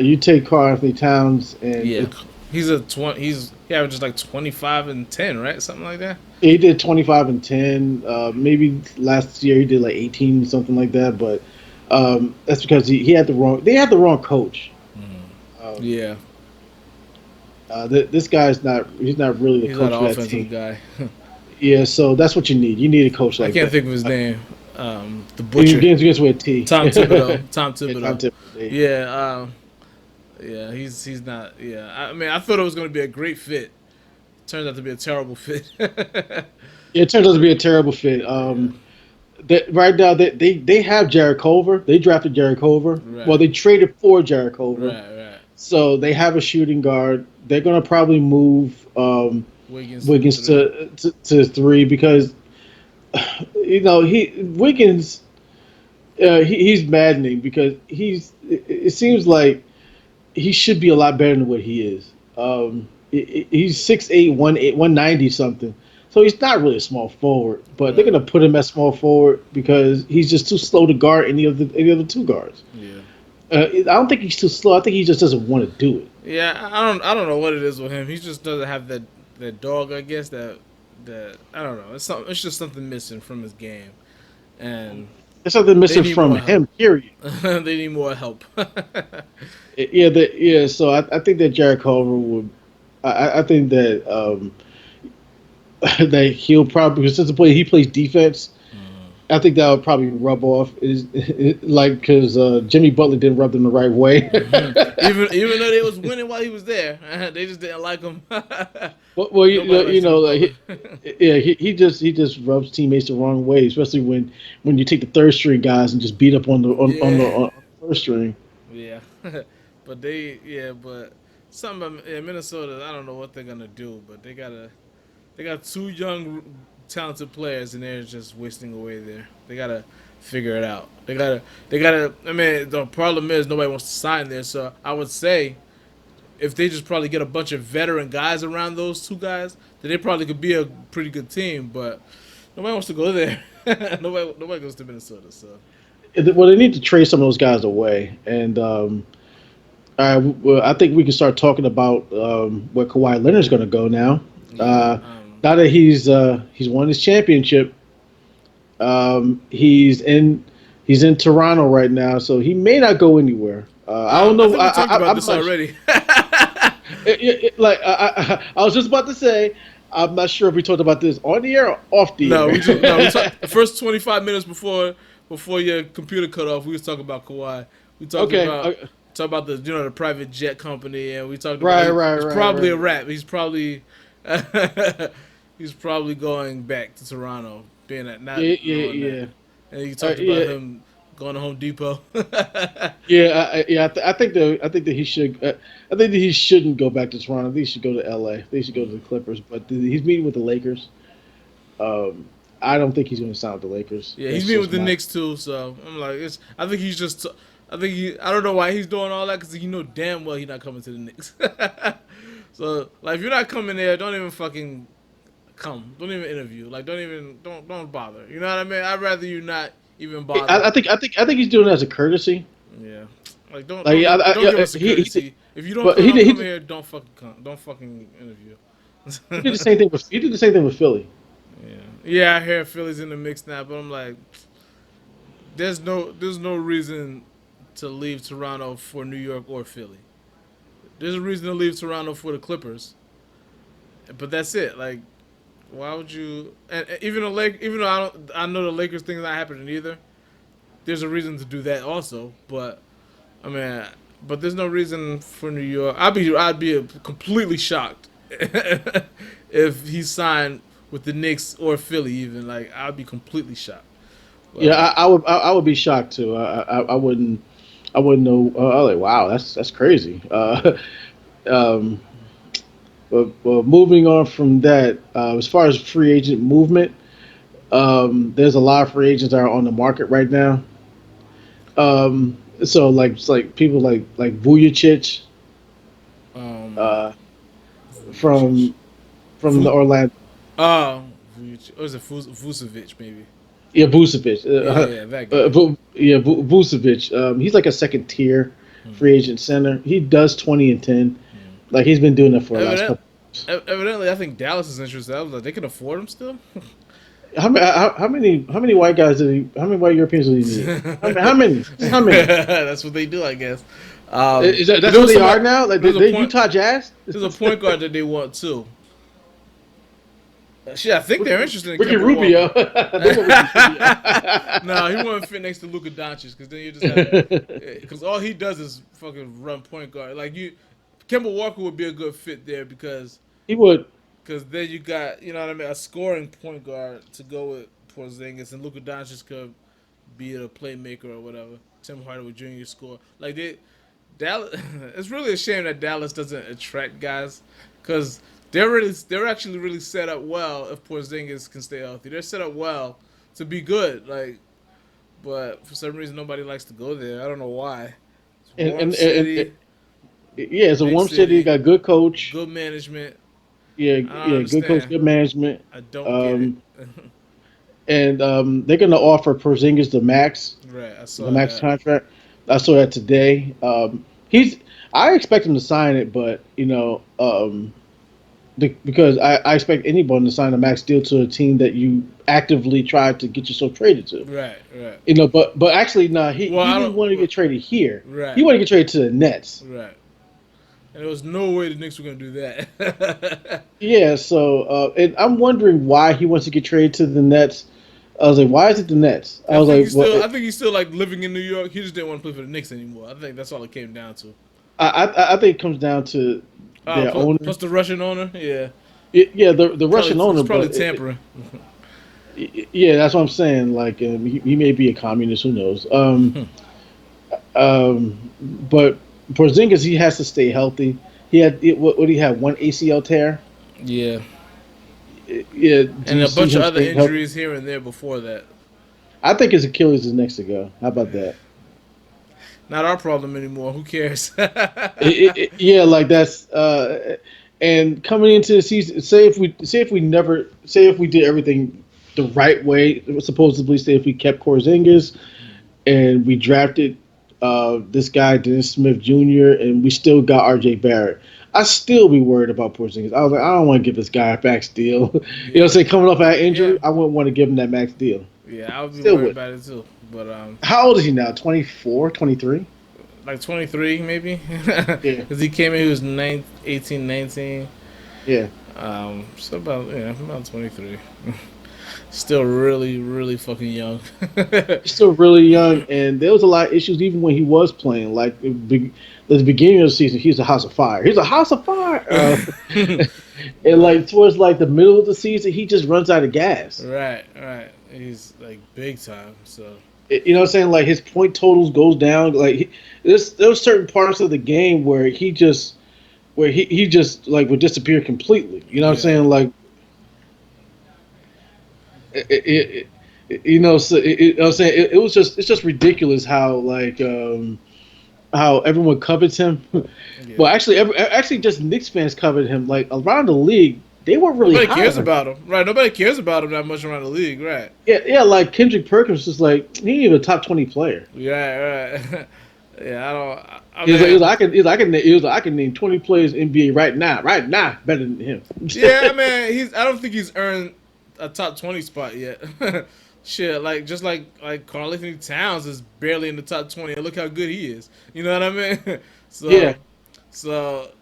you take Karl Anthony Towns, and Yeah, he's a 20. He averages like 25 and 10, right? Something like that. he did 25 and 10. Maybe last year he did like 18, something like that. But that's because he had the wrong. They had the wrong coach. Um, Yeah, this guy's not. He's not really the he's coach not of an that offensive team. guy. Yeah, so that's what you need. You need a coach I like can't that. think of his name. The He butcher, begins with a T. Tom Thibodeau. Tom Yeah, Tom Thibodeau. Thibodeau. Yeah, yeah. He's not. Yeah, I mean, I thought it was going to be a great fit. Turns out to be a terrible fit. It turns out to be a terrible fit. Yeah. Right now they have Jared Culver. They drafted Jared Culver. Well, Right. they traded for Jared Culver, Right. Right. so they have a shooting guard. They're gonna probably move Wiggins to the Wiggins three. to 3 because he Wiggins he's maddening because it seems like he should be a lot better than what he is. He's 6'8", 190 something. So he's not really a small forward, but they're Right. gonna put him at small forward because he's just too slow to guard any of the two guards. Yeah. I don't think he's too slow. I think he just doesn't want to do it. Yeah. I don't know what it is with him. He just doesn't have that dog. I guess that I don't know. It's just something missing from his game, and There's something they missing need from more help. him. Period. They need more help. Yeah. So I think that Jared Culver would. I think that that he'll probably since he plays defense. I think that would probably rub off like because Jimmy Butler didn't rub them the right way. Even though they was winning while he was there, they just didn't like him. Well, Nobody likes Jimmy like Butler. yeah, he just rubs teammates the wrong way, especially when you take the third string guys and just beat up Yeah, on the first string. yeah, but something in Minnesota, I don't know what they're gonna do, but they got two young, talented players, and they're just wasting away there. They gotta figure it out. They gotta. I mean, the problem is nobody wants to sign there, so I would say if they just probably get a bunch of veteran guys around those two guys, then they probably could be a pretty good team. But nobody wants to go there. Nobody goes to Minnesota. So Well, they need to trade some of those guys away, and well, I think we can start talking about where Kawhi Leonard's going to go now. yeah, Now that he's won his championship, he's in Toronto right now, so he may not go anywhere. I don't I know. think we talked about I'm this not, already. like I was just about to say, I'm not sure if we talked about this on the air or off the No, we just no. We air. talked the first 25 minutes before your computer cut off. We was talking about Kawhi. We talked Okay. about the the private jet company, and we talked about Right. he's probably a Right. rap. He's probably he's probably going back to Toronto, being at not doing Yeah. that. And you talked about Yeah. him going to Home Depot. I think that he should. I think that he shouldn't go back to Toronto. I think he should go to L.A. They should go to the Clippers. But he's meeting with the Lakers. I don't think he's going to sign with the Lakers. Yeah, That's he's meeting just with the my. Knicks too. So I'm like, I think he's just. I don't know why he's doing all that because you know damn well he's not coming to the Knicks. So like, if you're not coming there, don't even fucking come. Don't even interview. Like, don't bother. You know what I mean? I'd rather you not even bother. I think he's doing it as a courtesy. Yeah. Like, Like don't give us a courtesy. If you don't but plan on coming here, don't fucking come. Don't fucking he did interview. the same thing with he did the same thing with Philly. Yeah. Yeah, I hear Philly's in the mix now, but I'm like, there's no reason to leave Toronto for New York or Philly. There's a reason to leave Toronto for the Clippers, but that's it. Like, why would you? And even though I know the Lakers thing's not happening either. There's a reason to do that also, but I mean, but there's no reason for New York. I'd be completely shocked if he signed with the Knicks or Philly. Even like I'd be completely shocked. Yeah, But I would be shocked too. I wouldn't know. I was like, wow, that's crazy. Um, but moving on from that, as far as free agent movement, there's a lot of free agents that are on the market right now. So like it's like people like Vujacic, um, uh, from the Vu- Orlando. uh, what was it Vucevic maybe? Yeah, Vucevic. Yeah, that guy. Vucevic. He's like a second tier Hmm. free agent center. He does 20 and 10. Hmm. Like he's been doing it for the last Evident, couple. evidently, I think Dallas is interested. I was like, they can afford him still. How many white guys did he? How many white Europeans did he need? How many? Just how many? That's what they do, I guess. That's There what was they some. are now? Like There's a they point. Utah Jazz? There's a point guard that they want too. Shit, I think they're interested in Ricky Kemba Rubio. Walker. They want No, he wouldn't fit next to Luka Doncic because then you just have Ricky Rubio. because all he does is fucking run point guard. Kemba Walker would be a good fit there He would. because then you got you know what I mean a scoring point guard to go with Porzingis and Luka Doncic could be a playmaker or whatever. Tim Hardaway Jr. score like they Dallas. It's really a shame that Dallas doesn't attract guys because they're actually really set up well if Porzingis can stay healthy. They're set up well to be good. But for some reason nobody likes to go there. I don't know why. It's And, warm and, and, and city, yeah, it's a big warm city. city, Got good coach. good management. Yeah, I don't yeah, good coach, understand. good management. I don't get it. Um, and they're gonna offer Porzingis Right, I the saw max that. contract. I saw that today. He's. I expect him to sign it, but because I expect anyone to sign a max deal to a team that you actively tried to get yourself traded to. Right, right. But actually, no, Well, he I didn't want to don't. get traded here. He Right, wanted to get traded to the Nets. right. And there was no way the Knicks were gonna do that. Yeah, so and I'm wondering why he wants to get traded to the Nets. I was like, why is it the Nets? I was like, well, I think he's still like living in New York. He just didn't want to play for the Knicks anymore. I think that's all it came down to. I think it comes down to their owner. Plus the Russian owner. Yeah, Yeah, the Russian owner, it's probably but tampering. yeah, that's what I'm saying. Like, he may be a communist. Who knows? But Porzingis, he has to stay healthy. He had what did he have? One ACL tear. Yeah, Yeah, do and you a see bunch of him other staying healthy? injuries here and there before that. I think his Achilles is next to go. How about that? Not our problem anymore. Who cares? Yeah, like that's and coming into the season, say if we did everything the right way, supposedly say if we kept Porzingis and we drafted this guy Dennis Smith Jr. and we still got RJ Barrett. I still be worried about Porzingis. I was like, I don't want to give this guy a max deal. You know what I'm saying? Coming off that Yeah, injury, I wouldn't want to give him that max deal. yeah, I would be Still worried would. about it too. But How old is he now? 24, 23? like 23 maybe, Yeah, because he came in, he was 18, 19. yeah. So about 23. Still really, really fucking young. He's still really young, and there was a lot of issues even when he was playing. Like the beginning of the season, he's a house of fire. He's a house of fire. And like towards like the middle of the season, he just runs out of gas. Right, right. He's like big time. So You know what I'm saying? Like his point totals goes down. Like there's certain parts of the game where he just like would disappear completely. You know what I'm yeah, saying? Like you know, so I'm saying it was just it's just ridiculous how how everyone covets him. yeah. Well, actually, just Knicks fans covered him. Like around the league, they weren't really Nobody high cares on him. about him. Right. Nobody cares about him that much around the league. Right. Yeah, yeah. Like Kendrick Perkins was like he ain't even a top 20 player. Yeah, right. Yeah, I don't. I He was mean, like, I can name 20 players in NBA right now, better than him. yeah, I mean, I don't think he's earned a top 20 spot yet. Shit, like just like Karl Anthony Towns is barely in the top 20, and look how good he is. You know what I mean? So Yeah. So,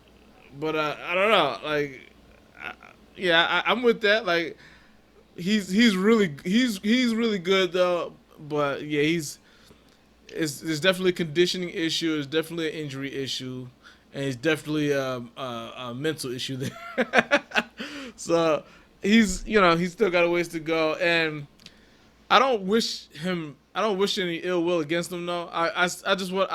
but I don't know. Like, I, yeah, I'm with that. Like, he's really good though. But yeah, there's definitely a conditioning issue. There's definitely an injury issue, and it's definitely a mental issue there. So he's still got a ways to go, and I don't wish any ill will against him. though. I just want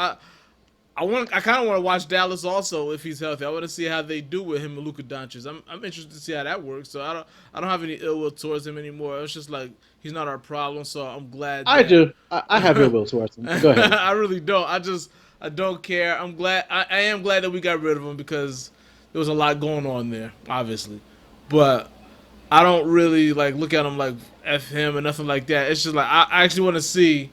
I kind of want to watch Dallas also if he's healthy. I want to see how they do with him and Luka Doncic. I'm interested to see how that works. So I don't have any ill will towards him anymore. It's just like he's not our problem. So I'm glad I that do. I have ill will towards him. Go ahead. I really don't. I don't care. I'm glad. I am glad that we got rid of him because there was a lot going on there, obviously. But I don't really like look at him like f him or nothing like that. It's just like I actually want to see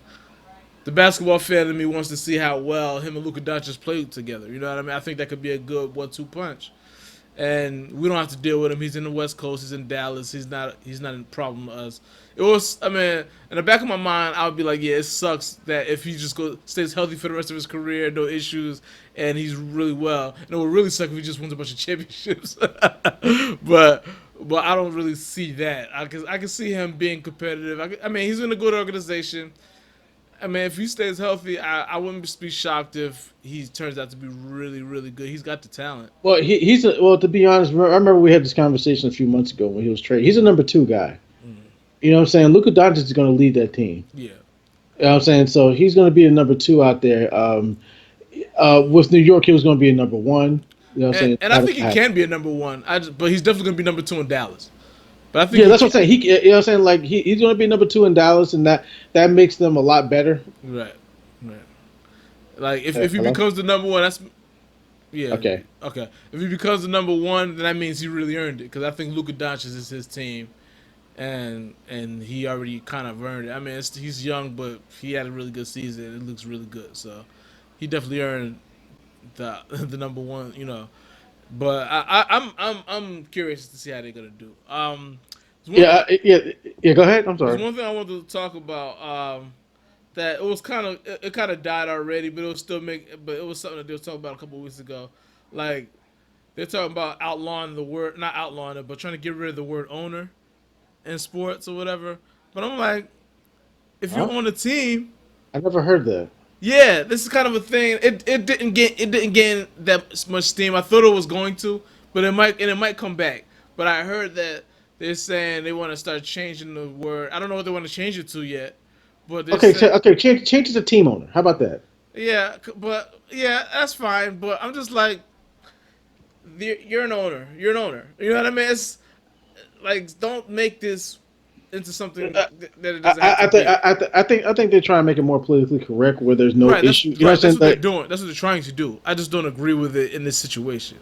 the basketball fan in me wants to see how well him and Luka Doncic play together. You know what I mean? I think that could be a good 1-2 punch. And we don't have to deal with him. He's in the West Coast. He's in Dallas. He's not a problem to us. It was. I mean, in the back of my mind, I would be like, yeah, it sucks that if he just stays healthy for the rest of his career, no issues, and he's really well. And it would really suck if he just wins a bunch of championships. but I don't really see that. I can see him being competitive. I mean, he's in a good organization. I mean, if he stays healthy, I wouldn't be shocked if he turns out to be really, really good. He's got the talent. Well, well. To be honest, I remember we had this conversation a few months ago when he was traded. He's a number two guy. You know what I'm saying? Luka Doncic is going to lead that team. Yeah. You know what I'm saying? So he's going to be a number two out there. With New York, he was going to be a number one. You know what I'm saying? And I think he can be a number one. But he's definitely going to be number two in Dallas. But I think yeah, that's what I'm saying. You know what I'm saying? Like he's going to be number two in Dallas, and that makes them a lot better. Right. Like if he becomes the number one, that's yeah. Okay. If he becomes the number one, then that means he really earned it because I think Luka Doncic is his team, and he already kind of earned it. I mean, he's young, but he had a really good season. It looks really good, so he definitely earned the the number one. But I'm curious to see how they're gonna do. Yeah. Go ahead. I'm sorry. There's one thing I wanted to talk about. That it kind of died already, but it was something that they were talking about a couple of weeks ago. Like they're talking about outlawing the word, not outlawing it, but trying to get rid of the word owner in sports or whatever. But I'm like, if you own a team, I never heard that. yeah, this is kind of a thing. It didn't gain that much steam. I thought it was going to, but it might come back. But I heard that they're saying they want to start changing the word. I don't know what they want to change it to yet. But Change it to team owner. How about that? Yeah, but yeah, that's fine. But I'm just like, you're an owner. You're an owner. You know what I mean? It's like, don't make this into something that it doesn't have to be. I think they're trying to make it more politically correct where there's no issue. You know what I'm saying? That's what they're doing. That's what they're trying to do. I just don't agree with it in this situation.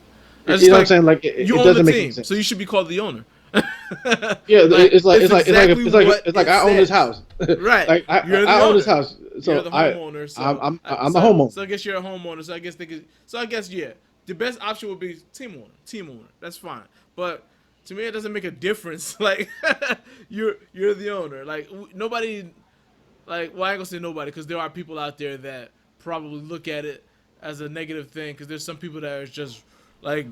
You know what I'm saying? Like it doesn't make sense. So you should be called the owner. Yeah, it's like I own this house. Right. Like I own this house. So you're the homeowner. I'm a homeowner. So I guess you're a homeowner. So I guess they could. So I guess yeah, the best option would be team owner. Team owner. That's fine. But to me, it doesn't make a difference. Like you're the owner. Like nobody. Like well, I ain't gonna say nobody because there are people out there that probably look at it as a negative thing because there's some people that are just like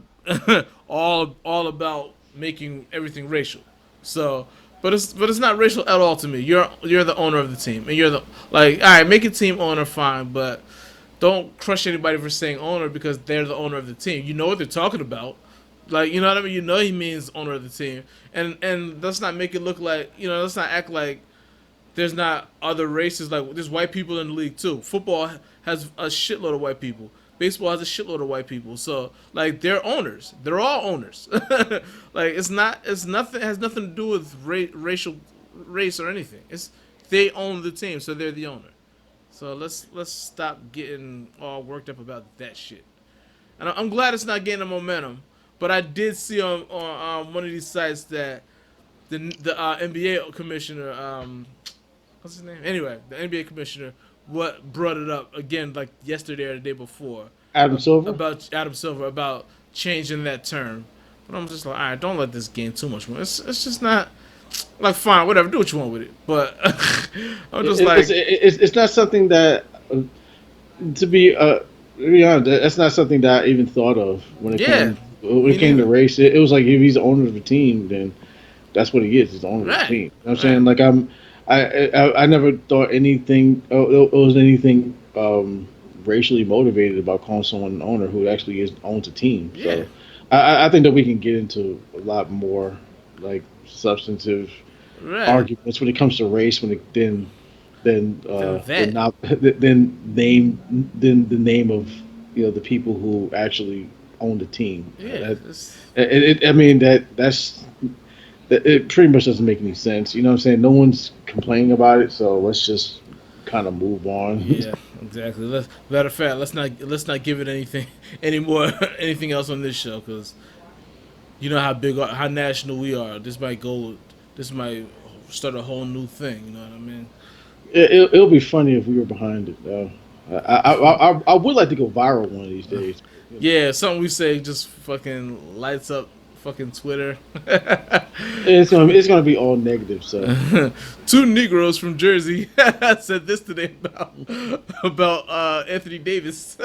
all about making everything racial. So, but it's not racial at all to me. You're the owner of the team, and you're the like. All right, make a team owner fine, but don't crush anybody for saying owner because they're the owner of the team. You know what they're talking about. Like you know what I mean. You know he means owner of the team, and let's not make it look like let's not act like there's not other races. Like there's white people in the league too. Football has a shitload of white people. Baseball has a shitload of white people, so like they're owners. They're all owners. Like it's nothing. It has nothing to do with race or anything. They own the team, so they're the owner. So let's stop getting all worked up about that shit. And I'm glad it's not gaining momentum. But I did see on one of these sites that the NBA commissioner, what's his name? Anyway, the NBA commissioner brought it up again like yesterday or the day before. Adam Silver? About changing that term. But I'm just like, all right, don't let this gain too much more. It's just not like fine, whatever, do what you want with it. But I'm just it's not something that to be To be honest, that's not something that I even thought of Yeah, when me it came to neither. race. It was like if he's the owner of the team, then that's what he is. He's the owner of the Right, team. You know what I'm right. saying? Like I never thought anything. It was anything racially motivated about calling someone an owner who actually owns a team. Yeah, So I think that we can get into a lot more like substantive right. arguments when it comes to race. Then Than that. not than the name of the people who actually own the team. Yeah, it's, I mean that it pretty much doesn't make any sense. You know what I'm saying? No one's complaining about it, so let's just kind of move on. yeah, exactly. Matter of fact, let's not give it anything anymore, anything else on this show because you know how national we are. This might start a whole new thing. You know what I mean? It'll be funny if we were behind it, though. I would like to go viral one of these days. Yeah, something we say just fucking lights up fucking Twitter. It's gonna be all negative. So Two Negroes from Jersey said this today about Anthony Davis.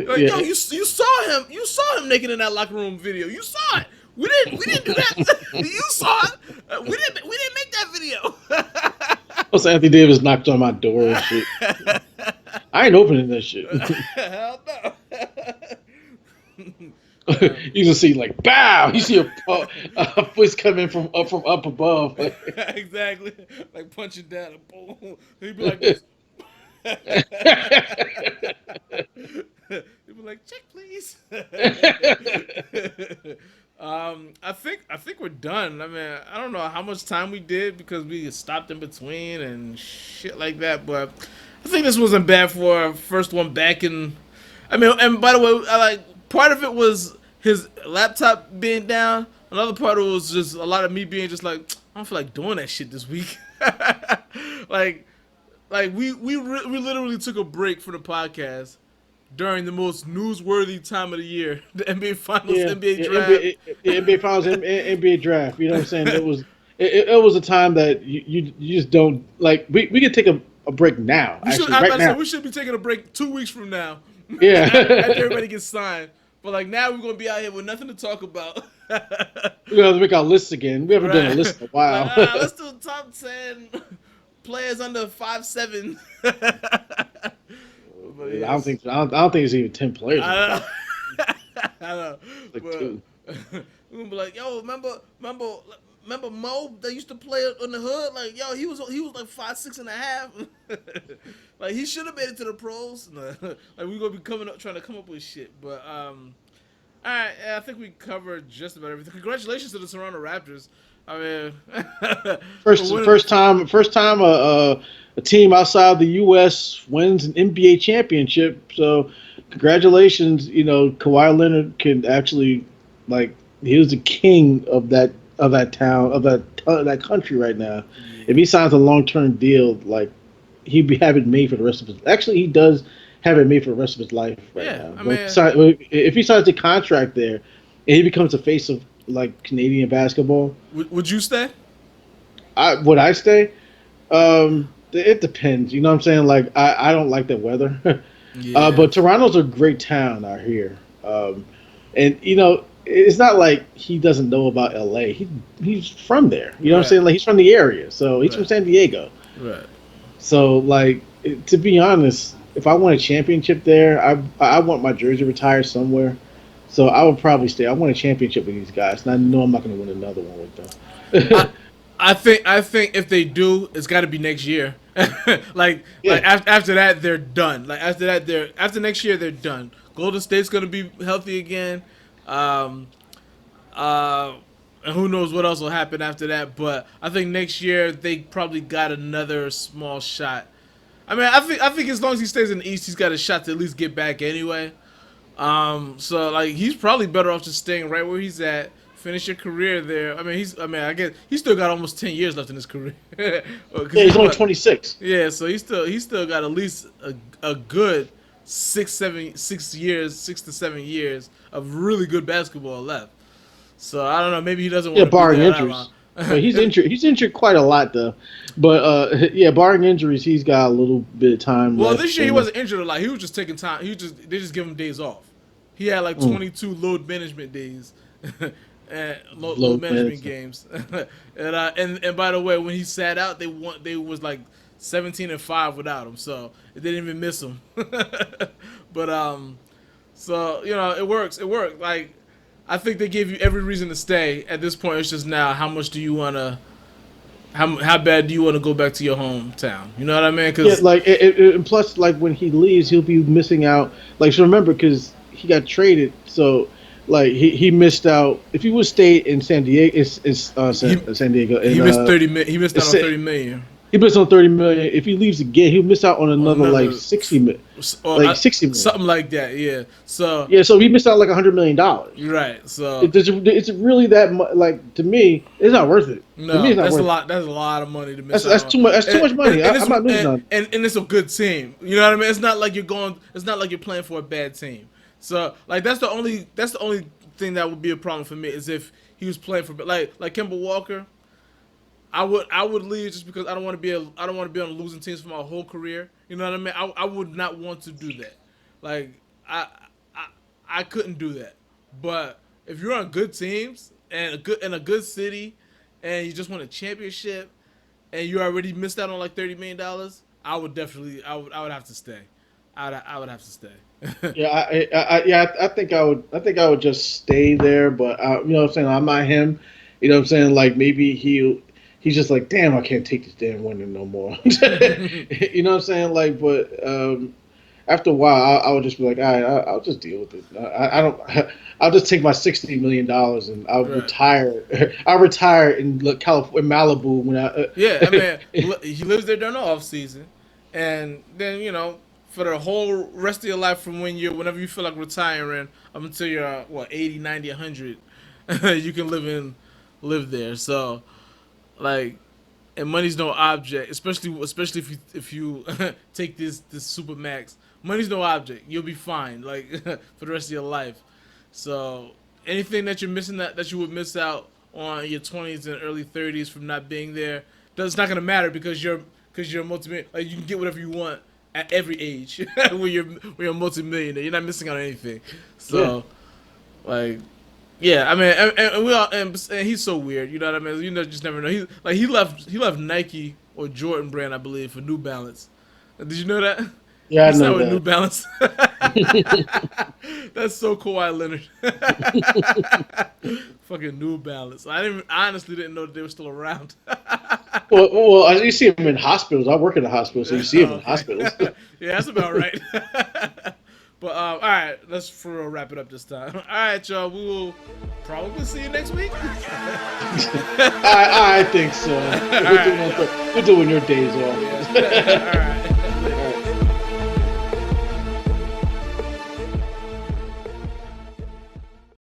Like, yo, yeah, you saw him naked in that locker room video. You saw it. We didn't do that. You saw it. We didn't make that video. also Anthony Davis knocked on my door and shit. I ain't opening that shit. Hell no. You can see like bow. You see a voice coming from up above. Exactly. Like punching down and boom. He'd be like this. He'd be like, check please. I think we're done. I mean, I don't know how much time we did because we stopped in between and shit like that, but I think this wasn't bad for our first one back in. I mean, and by the way, I like part of it was his laptop being down. Another part of it was just a lot of me being just like, I don't feel like doing that shit this week. like, we literally took a break for the podcast during the most newsworthy time of the year, the NBA Finals, Yeah, NBA yeah, Draft. NBA Finals, NBA Draft. You know what I'm saying? It was a time that you just don't like. We could take a break now, We should. actually, I'm right about to say now. we should be taking a break 2 weeks from now, after Yeah, everybody gets signed. But like now we're gonna be out here with nothing to talk about. we gotta make our lists again. We haven't done a Right. list in a Like, while. let's do top 10 players under 5'7". But yes, I don't think it's even 10 players in the I five. know. I know. It's like But two. we're gonna be like, yo, remember Mo that used to play on the hood? Like, yo, he was like 5'6.5". Like he should have made it to the pros. Like we're gonna be trying to come up with shit. But all right, yeah, I think we covered just about everything. Congratulations to the Toronto Raptors. I mean, for winning the. First time a team outside the U.S. wins an NBA championship. So, congratulations. You know, Kawhi Leonard can actually like he was the king of that town that country right now. If Yeah, he signs a long term deal, like he'd be have it made for the rest of his. Actually, he does have it made for the rest of his life right yeah. now. I But mean, if he signs a contract there, and he becomes the face of like Canadian basketball, would you stay? would I stay? It depends. You know what I'm saying? Like I don't like the weather, Yeah, but Toronto's a great town out here. And it's not like he doesn't know about LA. He's from there. You know what I'm right, saying? Like he's from the area, so he's from right, San Diego. right. So like to be honest, if I won a championship there, I want my jersey retired somewhere. So I would probably stay. I want a championship with these guys, and I know I'm not going to win another one with I them. I think if they do, it's got to be next year. Like Yeah, after that they're done. Like after next year they're done. Golden State's gonna be healthy again. Um, uh, and who knows what else will happen after that? But I think next year they probably got another small shot. I mean, I think as long as he stays in the East, he's got a shot to at least get back anyway. So like he's probably better off just staying right where he's at. Finish your career there. I mean, I guess he's still got almost 10 years left in his career. Because yeah, he's he's only what? 26. Yeah, so he's still got at least a good 6 to 7 years, 6 to 7 years of really good basketball left. So I don't know. Maybe he doesn't Yeah, want to be barring there that long. injuries. But he's injured. He's injured quite a lot though. But yeah, barring injuries, he's got a little bit of time Well, left. this year he wasn't injured a lot. He was just taking time. They just give him days off. He had like 22 load management days, and load management games. And by the way, when he sat out, they was like 17-5 without him, so they didn't even miss him. But so it works. It worked. Like I think they gave you every reason to stay. At this point, it's just now how much do you want to. How bad do you want to go back to your hometown? You know what I mean? Yeah, like and plus, like when he leaves, he'll be missing out. Like, so remember, because he got traded, so like he missed out. If he would stay in San Diego, San Diego, and, he missed 30. He missed out on 30 million. He missed on 30 million. If he leaves again, he'll miss out on another like 60 million, like 60 million, something like that. Yeah. So he missed out like $100 million. Right. So it's really that much. Like to me, it's not worth it. No, to me, it's not that's worth a lot. That's a lot of money to miss. That's too much. That's too much money. I'm not losing on. And it's a good team. You know what I mean? It's not like you're going. It's not like you're playing for a bad team. So like that's the only thing that would be a problem for me is if he was playing for like Kemba Walker. I would leave just because I don't want to be on losing teams for my whole career. You know what I mean? I would not want to do that. Like I couldn't do that. But if you're on good teams and a good city, and you just won a championship, and you already missed out on like $30 million, I would have to stay. I would have to stay. Yeah, I think I would just stay there. But you know what I'm saying? I'm not him. You know what I'm saying? Like maybe he's just like, damn, I can't take this damn winning no more. You know what I'm saying? Like, but after a while, I would just be like, all right, I'll just deal with it. I don't. I'll just take my $60 million and I'll retire. I'll retire in California, in Malibu when I. Yeah, I mean, he lives there during the off season, and then for the whole rest of your life from whenever you feel like retiring up until you're 80, 90, 100, you can live there. So. Like, and money's no object, especially if you take this super max. Money's no object. You'll be fine, like for the rest of your life. So anything that you're missing that you would miss out on your 20s and early 30s from not being there, it's not gonna matter because you're a multi-millionaire. Like you can get whatever you want at every age when you're a multi-millionaire. You're not missing out on anything. So, like. Yeah, I mean, and we all, and he's so weird. You know what I mean? Just never know. He left Nike or Jordan brand, I believe, for New Balance. Did you know that? Yeah, I know that. New Balance. That's so Kawhi Leonard. Fucking New Balance. I honestly didn't know that they were still around. well, you see them in hospitals. I work in a hospital, so you see them in hospitals. Yeah, that's about right. But all right, let's wrap it up this time. All right, y'all, we will probably see you next week. I think so. We're doing your days off. Yeah. All right.